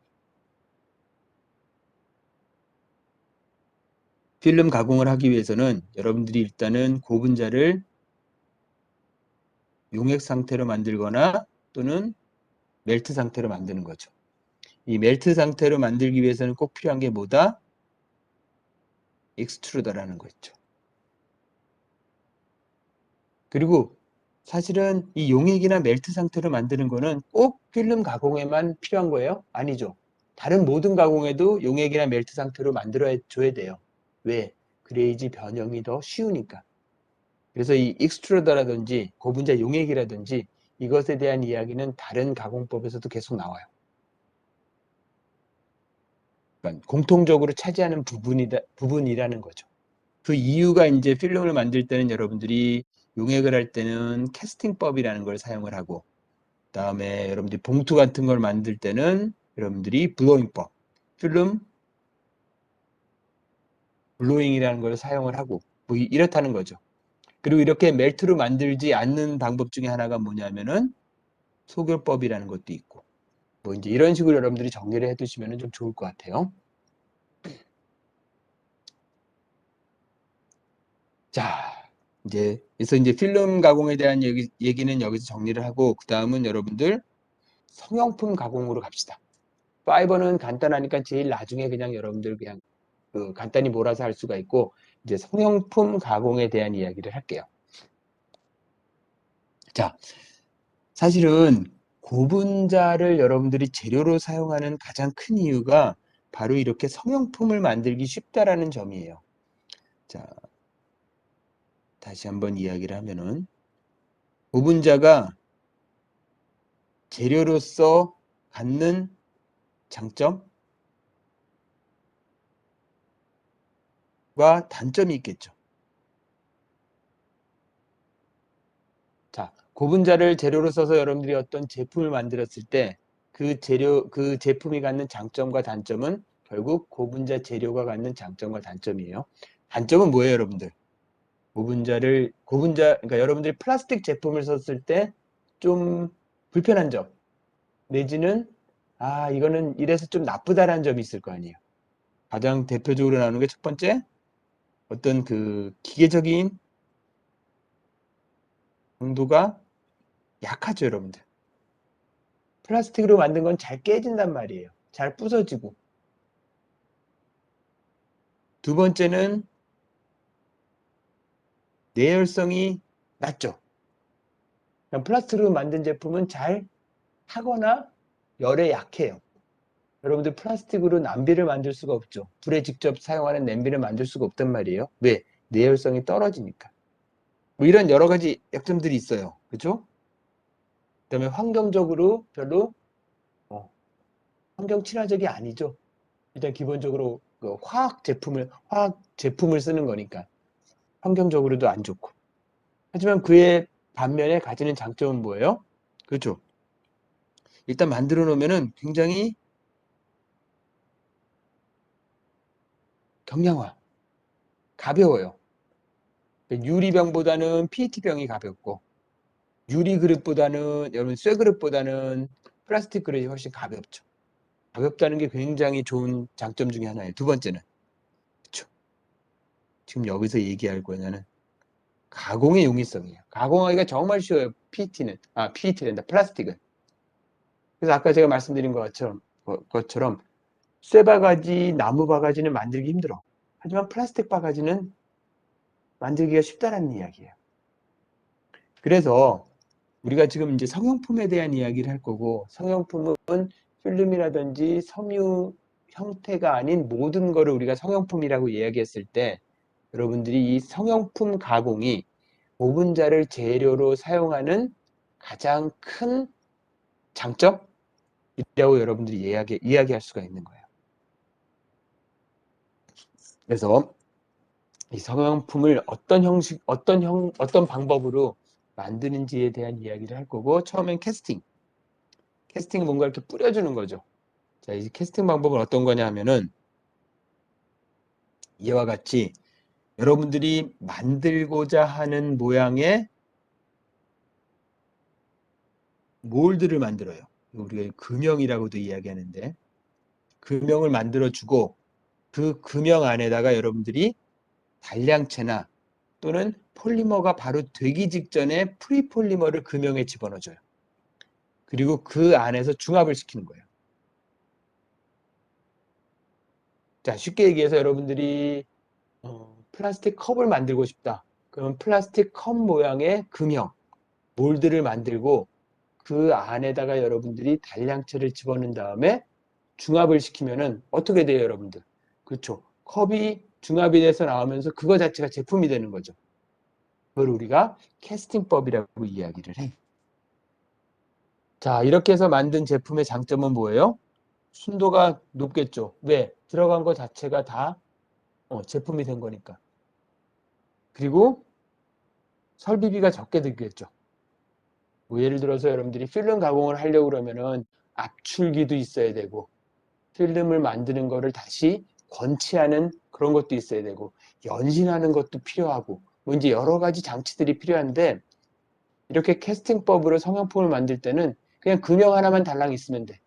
필름 가공을 하기 위해서는 여러분들이 일단은 고분자를 용액 상태로 만들거나 또는 멜트 상태로 만드는 거죠. 이 멜트 상태로 만들기 위해서는 꼭 필요한 게 뭐다? 익스트루더라는 거죠. 그리고 사실은 이 용액이나 멜트 상태로 만드는 거는 꼭 필름 가공에만 필요한 거예요? 아니죠. 다른 모든 가공에도 용액이나 멜트 상태로 만들어 줘야 돼요. 왜? 그래야지 변형이 더 쉬우니까. 그래서 이 익스트루더라든지 고분자 용액이라든지 이것에 대한 이야기는 다른 가공법에서도 계속 나와요. 그러니까 공통적으로 차지하는 부분이라는 거죠. 그 이유가 이제 필름을 만들 때는 여러분들이 용액을 할 때는 캐스팅법이라는 걸 사용을 하고, 그다음에 여러분들이 봉투 같은 걸 만들 때는 여러분들이 블로잉법, 필름 블로잉이라는 걸 사용을 하고 뭐 이렇다는 거죠. 그리고 이렇게 멜트로 만들지 않는 방법 중에 하나가 뭐냐면은 소결법이라는 것도 있고, 뭐 이제 이런 식으로 여러분들이 정리를 해 두시면 좀 좋을 것 같아요. 자, 그래서 이제 필름 가공에 대한 얘기는 여기서 정리를 하고, 그 다음은 여러분들 성형품 가공으로 갑시다. 파이버는 간단하니까 제일 나중에 그냥 여러분들 그냥 간단히 몰아서 할 수가 있고, 이제 성형품 가공에 대한 이야기를 할게요. 자, 사실은 고분자를 여러분들이 재료로 사용하는 가장 큰 이유가 바로 이렇게 성형품을 만들기 쉽다라는 점이에요. 자, 다시 한번 이야기를 하면은, 고분자가 재료로서 갖는 장점과 단점이 있겠죠. 자, 고분자를 재료로 써서 여러분들이 어떤 제품을 만들었을 때 그 제품이 갖는 장점과 단점은 결국 고분자 재료가 갖는 장점과 단점이에요. 단점은 뭐예요, 여러분들? 그러니까 여러분들이 플라스틱 제품을 썼을 때 좀 불편한 점, 내지는, 이거는 이래서 좀 나쁘다라는 점이 있을 거 아니에요. 가장 대표적으로 나오는 게 첫 번째, 어떤 그 기계적인 강도가 약하죠, 여러분들. 플라스틱으로 만든 건 잘 깨진단 말이에요. 잘 부서지고. 두 번째는 내열성이 낮죠. 플라스틱으로 만든 제품은 잘 타거나 열에 약해요. 여러분들 플라스틱으로 냄비를 만들 수가 없죠. 불에 직접 사용하는 냄비를 만들 수가 없단 말이에요. 왜? 내열성이 떨어지니까. 뭐 이런 여러 가지 약점들이 있어요. 그렇죠? 그다음에 환경적으로 별로 환경 친화적이 아니죠. 일단 기본적으로 그 화학 제품을 쓰는 거니까 환경적으로도 안 좋고. 하지만 그의 반면에 가지는 장점은 뭐예요? 그렇죠. 일단 만들어 놓으면은 굉장히 경량화, 가벼워요. 유리병보다는 PET병이 가볍고, 유리 그릇보다는, 여러분 쇠 그릇보다는 플라스틱 그릇이 훨씬 가볍죠. 가볍다는 게 굉장히 좋은 장점 중에 하나예요. 두 번째는, 그렇죠. 지금 여기서 얘기할 거냐는 가공의 용이성이에요. 가공하기가 정말 쉬워요. PET된다. 플라스틱은. 그래서 아까 제가 말씀드린 것처럼 쇠 바가지, 나무 바가지는 만들기 힘들어. 하지만 플라스틱 바가지는 만들기가 쉽다는 이야기예요. 그래서 우리가 지금 이제 성형품에 대한 이야기를 할 거고, 성형품은 필름이라든지 섬유 형태가 아닌 모든 거를 우리가 성형품이라고 이야기했을 때, 여러분들이 이 성형품 가공이 고분자를 재료로 사용하는 가장 큰 장점이라고 여러분들이 이야기할 수가 있는 거예요. 그래서 이 성형품을 어떤 방법으로 만드는지에 대한 이야기를 할 거고, 처음엔 캐스팅은 뭔가 이렇게 뿌려주는 거죠. 자, 이 캐스팅 방법은 어떤 거냐 하면은 이와 같이 여러분들이 만들고자 하는 모양의 몰드를 만들어요. 우리가 금형이라고도 이야기하는데, 금형을 만들어주고 그 금형 안에다가 여러분들이 단량체나 또는 폴리머가 바로 되기 직전에 프리폴리머를 금형에 집어넣어줘요. 그리고 그 안에서 중합을 시키는 거예요. 자, 쉽게 얘기해서 여러분들이 플라스틱 컵을 만들고 싶다. 그러면 플라스틱 컵 모양의 금형, 몰드를 만들고 그 안에다가 여러분들이 단량체를 집어넣은 다음에 중합을 시키면은 어떻게 돼요, 여러분들? 그렇죠. 컵이 중합이 돼서 나오면서 그거 자체가 제품이 되는 거죠. 그걸 우리가 캐스팅법이라고 이야기를 해. 자, 이렇게 해서 만든 제품의 장점은 뭐예요? 순도가 높겠죠. 왜? 들어간 것 자체가 다 제품이 된 거니까. 그리고 설비비가 적게 들겠죠. 뭐 예를 들어서 여러분들이 필름 가공을 하려고 그러면은 압출기도 있어야 되고, 필름을 만드는 거를 다시 건치하는 그런 것도 있어야 되고, 연신하는 것도 필요하고, 뭐 이제 여러 가지 장치들이 필요한데, 이렇게 캐스팅법으로 성형품을 만들 때는 그냥 금형 하나만 달랑 있으면 돼.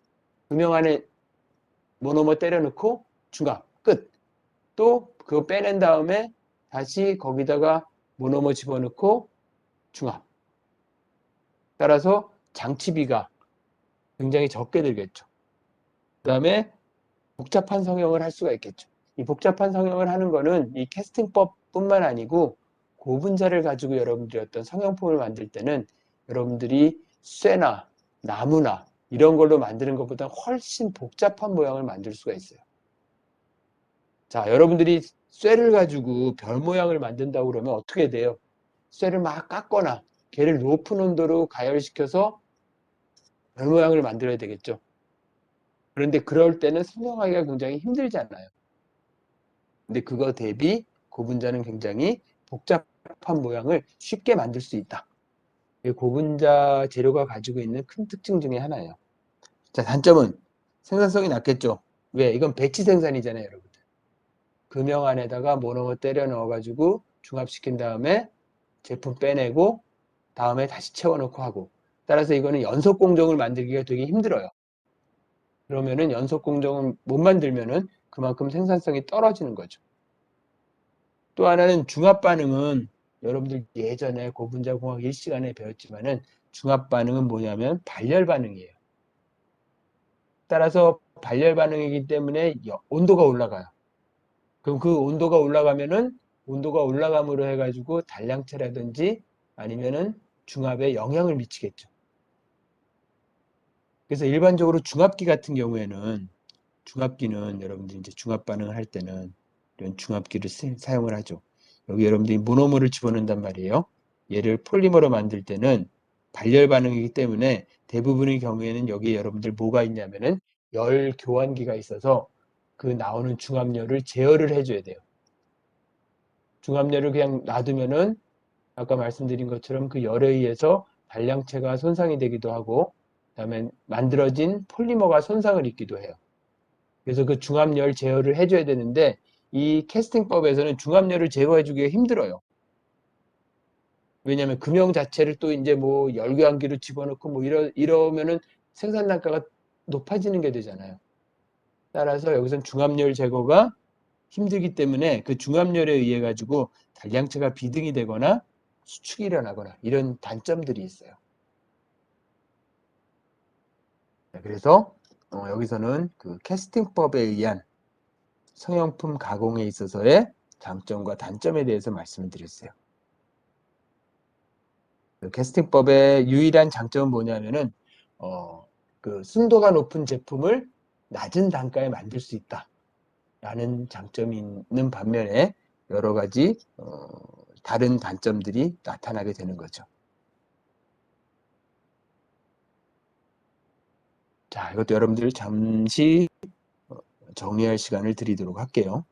금형 안에 모노머 때려넣고 중합 끝. 또 그거 빼낸 다음에 다시 거기다가 모노머 집어넣고 중합. 따라서 장치비가 굉장히 적게 들겠죠. 그 다음에 복잡한 성형을 할 수가 있겠죠. 이 복잡한 성형을 하는 거는 이 캐스팅법뿐만 아니고 고분자를 가지고 여러분들이 어떤 성형품을 만들 때는 여러분들이 쇠나 나무나 이런 걸로 만드는 것보다 훨씬 복잡한 모양을 만들 수가 있어요. 자, 여러분들이 쇠를 가지고 별 모양을 만든다고 그러면 어떻게 돼요? 쇠를 막 깎거나 걔를 높은 온도로 가열시켜서 별 모양을 만들어야 되겠죠. 그런데 그럴 때는 성형하기가 굉장히 힘들잖아요. 근데 그거 대비 고분자는 굉장히 복잡한 모양을 쉽게 만들 수 있다. 이게 고분자 재료가 가지고 있는 큰 특징 중에 하나예요. 자, 단점은 생산성이 낮겠죠. 왜? 이건 배치 생산이잖아요, 여러분들. 금형 안에다가 모노머 때려 넣어가지고 중합시킨 다음에 제품 빼내고 다음에 다시 채워넣고 하고. 따라서 이거는 연속 공정을 만들기가 되게 힘들어요. 그러면은 연속 공정을 못 만들면은 그만큼 생산성이 떨어지는 거죠. 또 하나는 중합 반응은 여러분들 예전에 고분자공학 1시간에 배웠지만은 중합 반응은 뭐냐면 발열 반응이에요. 따라서 발열 반응이기 때문에 온도가 올라가요. 그럼 그 온도가 올라가면은 온도가 올라감으로 해가지고 단량체라든지 아니면은 중합에 영향을 미치겠죠. 그래서 일반적으로 중합기 같은 경우에는 중합기는 여러분들이 이제 중합 반응을 할 때는 이런 중합기를 사용을 하죠. 여기 여러분들이 모노머를 집어넣는단 말이에요. 얘를 폴리머로 만들 때는 발열 반응이기 때문에 대부분의 경우에는 여기 여러분들 뭐가 있냐면은 열 교환기가 있어서 그 나오는 중합열을 제어를 해줘야 돼요. 중합열을 그냥 놔두면은 아까 말씀드린 것처럼 그 열에 의해서 단량체가 손상이 되기도 하고 그다음에 만들어진 폴리머가 손상을 입기도 해요. 그래서 그 중합열 제어를 해줘야 되는데 이 캐스팅법에서는 중합열을 제거해주기가 힘들어요. 왜냐하면 금형 자체를 또 이제 뭐 열교환기로 집어넣고 뭐 이러면은 생산 단가가 높아지는 게 되잖아요. 따라서 여기선 중합열 제거가 힘들기 때문에 그 중합열에 의해 가지고 단량체가 비등이 되거나 수축이 일어나거나 이런 단점들이 있어요. 그래서 여기서는 그 캐스팅법에 의한 성형품 가공에 있어서의 장점과 단점에 대해서 말씀을 드렸어요. 그 캐스팅법의 유일한 장점은 뭐냐면은 그 순도가 높은 제품을 낮은 단가에 만들 수 있다라는 장점이 있는 반면에 여러 가지 다른 단점들이 나타나게 되는 거죠. 자, 이것도 여러분들 잠시 정리할 시간을 드리도록 할게요.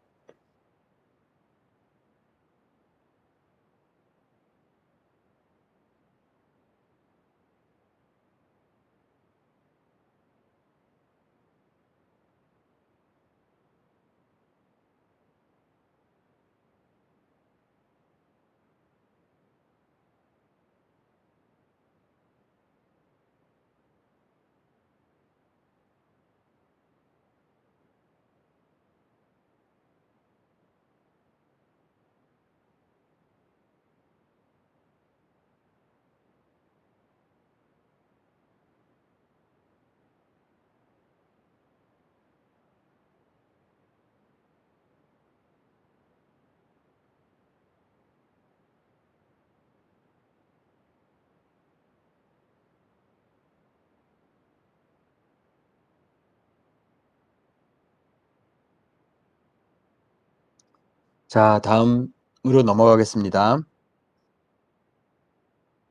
자, 다음으로 넘어가겠습니다.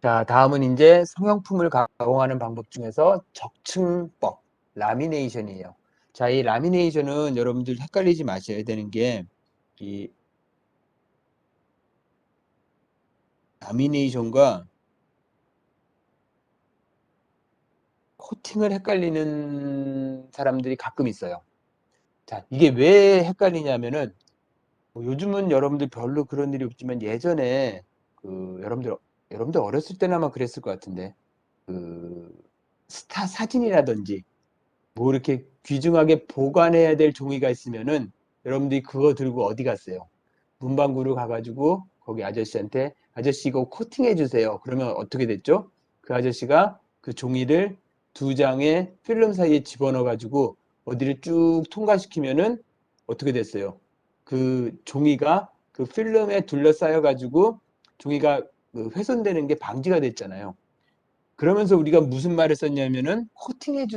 자, 다음은 이제 성형품을 가공하는 방법 중에서 적층법, 라미네이션이에요. 자, 이 라미네이션은 여러분들 헷갈리지 마셔야 되는 게, 이 라미네이션과 코팅을 헷갈리는 사람들이 가끔 있어요. 자, 이게 왜 헷갈리냐면은, 요즘은 여러분들 별로 그런 일이 없지만 예전에 그 여러분들 어렸을 때는 아마 그랬을 것 같은데, 그 스타 사진이라든지 뭐 이렇게 귀중하게 보관해야 될 종이가 있으면은 여러분들이 그거 들고 어디 갔어요? 문방구로 가가지고 거기 아저씨한테 아저씨 이거 코팅해 주세요. 그러면 어떻게 됐죠? 그 아저씨가 그 종이를 두 장의 필름 사이에 집어넣어 가지고 어디를 쭉 통과시키면은 어떻게 됐어요? 그 종이가 그 필름에 둘러싸여 가지고 종이가 훼손되는 게 방지가 됐잖아요. 그러면서 우리가 무슨 말을 썼냐면은 코팅해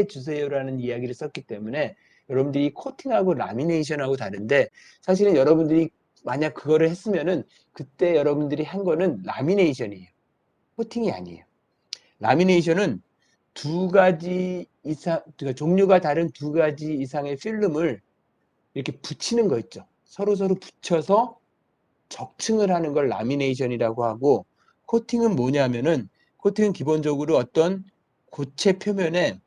주세요라는 이야기를 썼기 때문에 여러분들이 코팅하고 라미네이션하고 다른데 사실은 여러분들이 만약 그거를 했으면은 그때 여러분들이 한 거는 라미네이션이에요. 코팅이 아니에요. 라미네이션은 두 가지 이상, 그러니까 종류가 다른 두 가지 이상의 필름을 이렇게 붙이는 거 있죠. 서로 붙여서 적층을 하는 걸 라미네이션이라고 하고 코팅은 뭐냐면은 코팅은 기본적으로 어떤 고체 표면에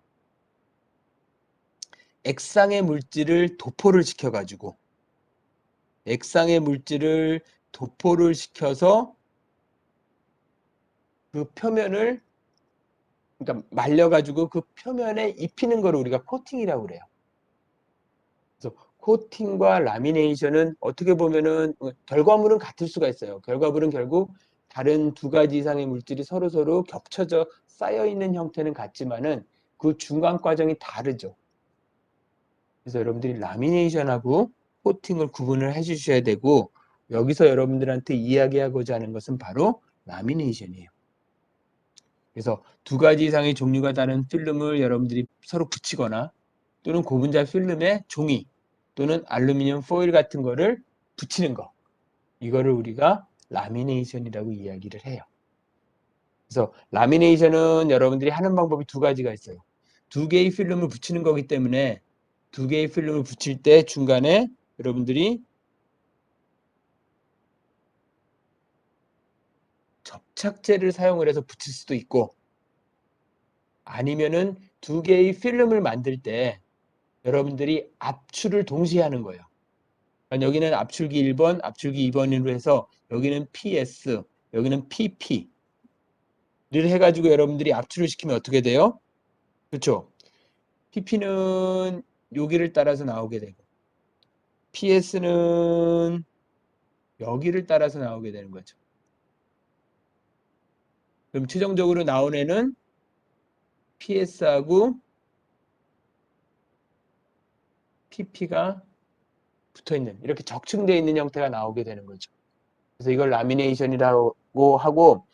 액상의 물질을 도포를 시켜가지고 액상의 물질을 도포를 시켜서 그 표면을 그러니까 말려가지고 그 표면에 입히는 거를 우리가 코팅이라고 그래요. 그래서 코팅과 라미네이션은 어떻게 보면은 결과물은 같을 수가 있어요. 결과물은 결국 다른 두 가지 이상의 물질이 서로 겹쳐져 쌓여 있는 형태는 같지만은 그 중간 과정이 다르죠. 그래서 여러분들이 라미네이션하고 코팅을 구분을 해 주셔야 되고, 여기서 여러분들한테 이야기하고자 하는 것은 바로 라미네이션이에요. 그래서 두 가지 이상의 종류가 다른 필름을 여러분들이 서로 붙이거나 또는 고분자 필름에 종이 또는 알루미늄 포일 같은 거를 붙이는 거, 이거를 우리가 라미네이션이라고 이야기를 해요. 그래서 라미네이션은 여러분들이 하는 방법이 두 가지가 있어요. 두 개의 필름을 붙이는 거기 때문에 두 개의 필름을 붙일 때 중간에 여러분들이 접착제를 사용을 해서 붙일 수도 있고, 아니면은 두 개의 필름을 만들 때 여러분들이 압출을 동시에 하는 거예요. 그러니까 여기는 압출기 1번, 압출기 2번으로 해서 여기는 PS, 여기는 PP를 해가지고 여러분들이 압출을 시키면 어떻게 돼요? 그렇죠? PP는 여기를 따라서 나오게 되고 PS는 여기를 따라서 나오게 되는 거죠. 그럼 최종적으로 나온 애는 PS하고 PP가 붙어있는, 이렇게 적층되어 있는 형태가 나오게 되는 거죠. 그래서 이걸 라미네이션이라고 하고,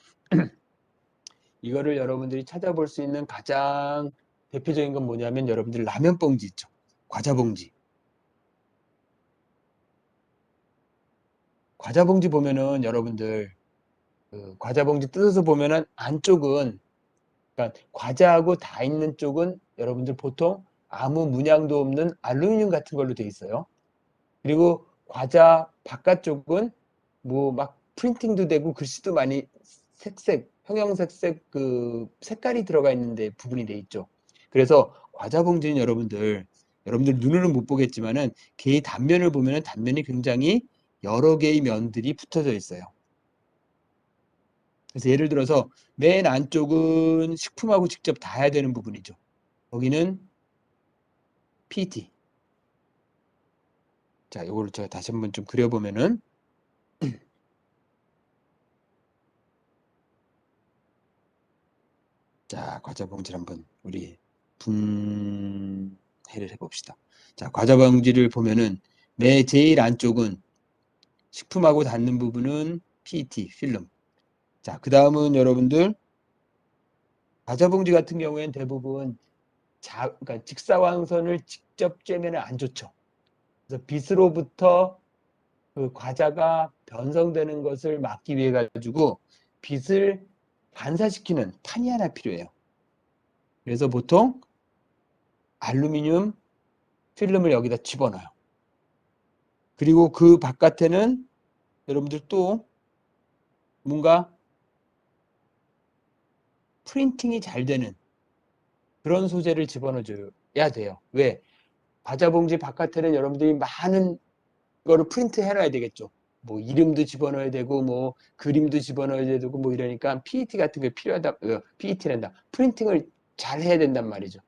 이거를 여러분들이 찾아볼 수 있는 가장 대표적인 건 뭐냐면 여러분들 라면 봉지 있죠. 과자 봉지. 과자 봉지 보면은 여러분들 그 과자 봉지 뜯어서 보면은 안쪽은, 그러니까 과자하고 다 있는 쪽은 여러분들 보통 아무 문양도 없는 알루미늄 같은 걸로 돼 있어요. 그리고 과자 바깥쪽은 뭐 막 프린팅도 되고 글씨도 많이 색색, 형형색색 그 색깔이 들어가 있는데 부분이 돼 있죠. 그래서 과자 봉지는 여러분들 눈으로는 못 보겠지만은 개의 단면을 보면은 단면이 굉장히 여러 개의 면들이 붙어져 있어요. 그래서 예를 들어서 맨 안쪽은 식품하고 직접 닿아야 되는 부분이죠. 거기는 PET. 자, 이거를 제가 다시 한번 좀 그려보면은, 자, 과자 봉지를 한번 우리 분해를 해봅시다. 자, 과자 봉지를 보면은 제일 안쪽은 식품하고 닿는 부분은 PET 필름. 자, 그 다음은 여러분들 과자 봉지 같은 경우에는 대부분 그러니까 직사광선을 직접 쬐면 안 좋죠. 그래서 빛으로부터 그 과자가 변성되는 것을 막기 위해 가지고 빛을 반사시키는 판이 하나 필요해요. 그래서 보통 알루미늄 필름을 여기다 집어넣어요. 그리고 그 바깥에는 여러분들 또 뭔가 프린팅이 잘 되는 그런 소재를 집어넣어줘야 돼요. 왜? 과자 봉지 바깥에는 여러분들이 많은 거를 프린트 해놔야 되겠죠. 뭐 이름도 집어넣어야 되고 뭐 그림도 집어넣어야 되고 뭐 이러니까 PET 같은 게 필요하다. PET란다. 프린팅을 잘 해야 된단 말이죠.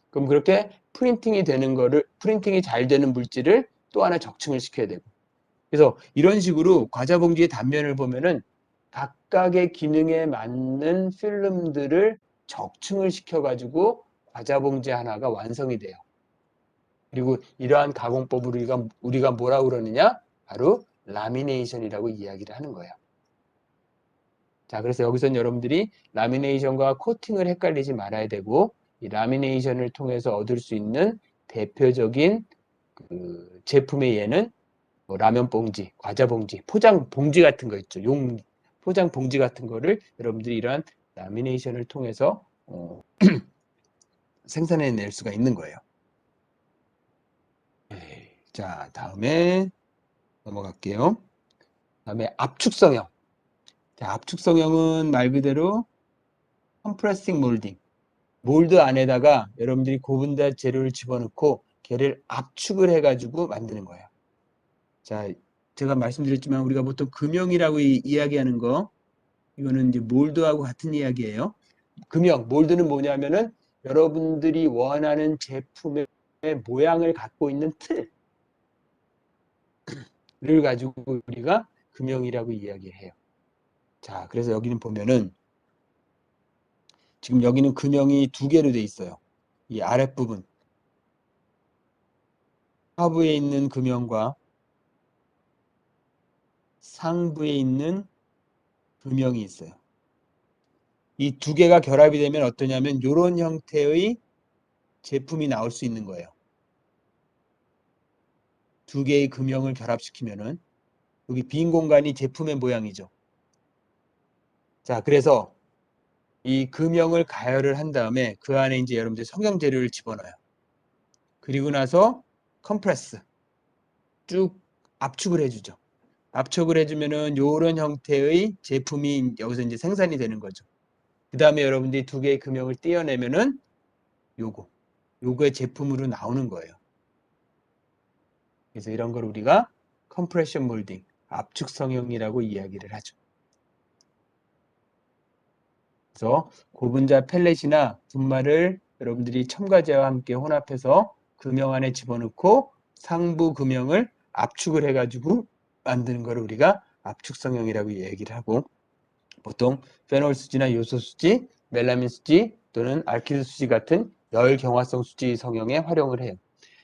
그럼 그렇게 프린팅이 잘 되는 물질을 또 하나 적층을 시켜야 되고. 그래서 이런 식으로 과자 봉지의 단면을 보면은 각각의 기능에 맞는 필름들을 적층을 시켜가지고 과자 봉지 하나가 완성이 돼요. 그리고 이러한 가공법을 우리가 뭐라고 그러느냐? 바로 라미네이션이라고 이야기를 하는 거예요. 자, 그래서 여기서는 여러분들이 라미네이션과 코팅을 헷갈리지 말아야 되고, 이 라미네이션을 통해서 얻을 수 있는 대표적인 그 제품의 예는 뭐 라면 봉지, 과자 봉지, 포장 봉지 같은 거 있죠. 포장 봉지 같은 거를 여러분들이 이러한 라미네이션을 통해서 생산해낼 수가 있는 거예요. 자, 다음에 넘어갈게요. 다음에 압축성형. 자, 압축성형은 말 그대로 컴프레싱 몰딩. 몰드 안에다가 여러분들이 고분자 재료를 집어넣고 걔를 압축을 해가지고 만드는 거예요. 자, 제가 말씀드렸지만 우리가 보통 금형이라고 이야기하는 거, 이거는 이제 몰드하고 같은 이야기예요. 금형, 몰드는 뭐냐면은 여러분들이 원하는 제품의 모양을 갖고 있는 틀을 가지고 우리가 금형이라고 이야기해요. 자, 그래서 여기는 보면은 지금 여기는 금형이 두 개로 돼 있어요. 이 아랫부분 하부에 있는 금형과 상부에 있는 금형이 있어요. 이 두 개가 결합이 되면 어떠냐면 이런 형태의 제품이 나올 수 있는 거예요. 두 개의 금형을 결합시키면은 여기 빈 공간이 제품의 모양이죠. 자, 그래서 이 금형을 가열을 한 다음에 그 안에 이제 여러분들 성형 재료를 집어넣어요. 그리고 나서 컴프레스 쭉 압축을 해주죠. 압축을 해주면은 이런 형태의 제품이 여기서 이제 생산이 되는 거죠. 그 다음에 여러분들이 두 개의 금형을 떼어내면은 요거의 제품으로 나오는 거예요. 그래서 이런 걸 우리가 컴프레션 몰딩, 압축 성형이라고 이야기를 하죠. 그래서 고분자 펠렛이나 분말을 여러분들이 첨가제와 함께 혼합해서 금형 안에 집어넣고 상부 금형을 압축을 해가지고 만드는 걸 우리가 압축 성형이라고 얘기를 하고, 보통 페놀 수지나 요소 수지, 멜라민 수지 또는 알키드 수지 같은 열경화성 수지 성형에 활용을 해요.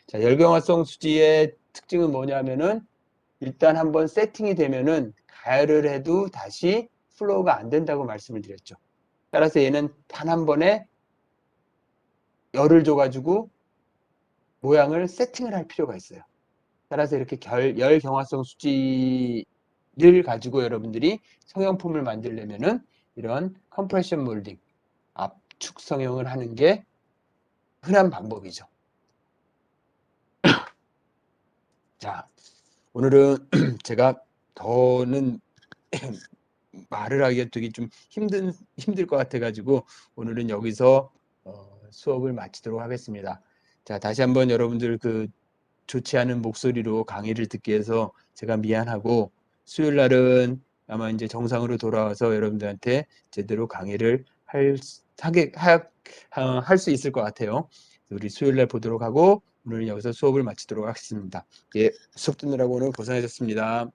자, 열경화성 수지의 특징은 뭐냐면은 일단 한번 세팅이 되면은 가열을 해도 다시 플로우가 안 된다고 말씀을 드렸죠. 따라서 얘는 단 한 번에 열을 줘가지고 모양을 세팅을 할 필요가 있어요. 따라서 이렇게 열경화성 수지를 가지고 여러분들이 성형품을 만들려면은 이런 컴프레션 몰딩, 압축 성형을 하는 게 흔한 방법이죠. 자, 오늘은 제가 더는 말을 하기가 되게 좀 힘들 것 같아가지고 오늘은 여기서 수업을 마치도록 하겠습니다. 자, 다시 한번 여러분들 그 좋지 않은 목소리로 강의를 듣게 해서 제가 미안하고, 수요일 날은 아마 이제 정상으로 돌아와서 여러분들한테 제대로 강의를 할 수 있을 것 같아요. 우리 수요일 날 보도록 하고 오늘 여기서 수업을 마치도록 하겠습니다. 예, 수업 듣느라고 오늘 고생하셨습니다.